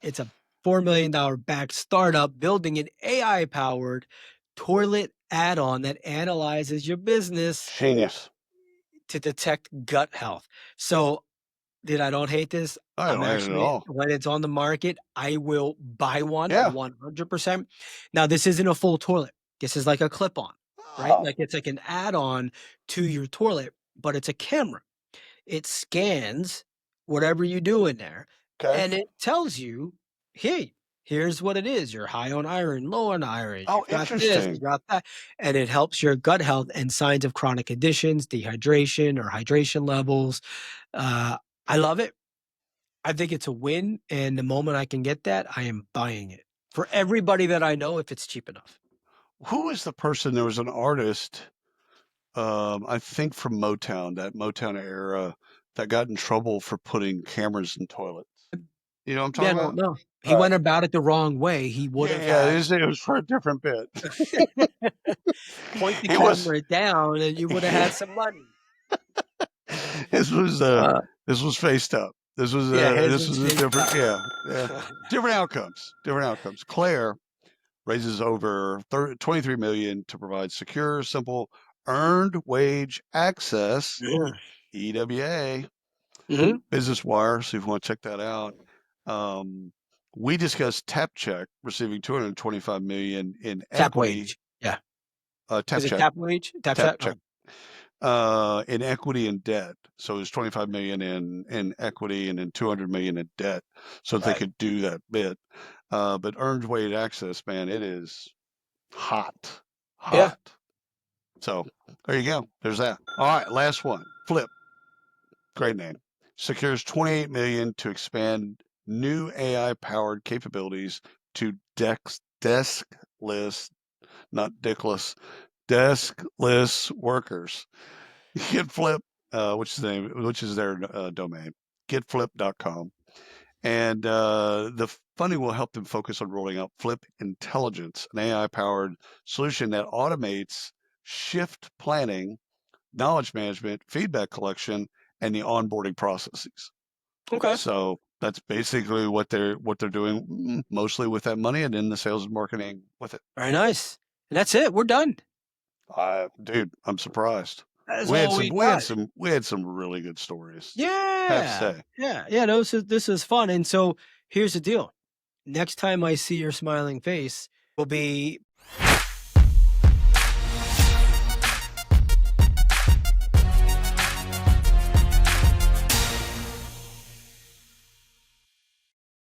It's a $4 million backed startup building an AI powered toilet add-on that analyzes your business. Genius. To detect gut health. So I don't hate this. I don't hate it at all. When it's on the market, I will buy one 100%. Now, this isn't a full toilet. This is like a clip-on. right? Like it's like an add-on to your toilet, but it's a camera. It scans whatever you do in there, Okay. and it tells you, hey, here's what it is. You're high on iron, low on iron. Oh, You've got this, interesting. you got that. And it helps your gut health and signs of chronic conditions, dehydration or hydration levels. I love it. I think it's a win. And the moment I can get that, I am buying it for everybody that I know if it's cheap enough. Who is the person? There was an artist, I think from Motown, that Motown era, that got in trouble for putting cameras in toilets. You know what I'm talking about? No. He went about it the wrong way. He would have it was for a different bit. point the camera down and you would have had some money. This was faced up. This was a different different outcomes. Claire raises over $23 million to provide secure, simple, earned wage access. EWA. Business Wire. So if you want to check that out. We discussed TapCheck receiving $225 million in equity. Wage. Yeah. TapCheck. Tap wage? TapCheck. In equity and debt. So it was $25 million in equity and then $200 million in debt, so that they could do that bit. But earned wage access, man, it is hot. Yeah. So there you go. There's that. All right, last one. Flip. Great name. Secures $28 million to expand new AI-powered capabilities to deskless, not dickless, deskless workers. GetFlip, which is their domain, getflip.com. And the funding will help them focus on rolling out Flip Intelligence, an AI-powered solution that automates shift planning, knowledge management, feedback collection, and the onboarding processes. Okay. So that's basically what they're doing, mostly with that money, and then the sales and marketing with it. Very nice. And that's it. We're done. Dude, I'm surprised. We had some really good stories. Yeah. I have to say. Yeah. No, this is fun. And so here's the deal. Next time I see your smiling face will be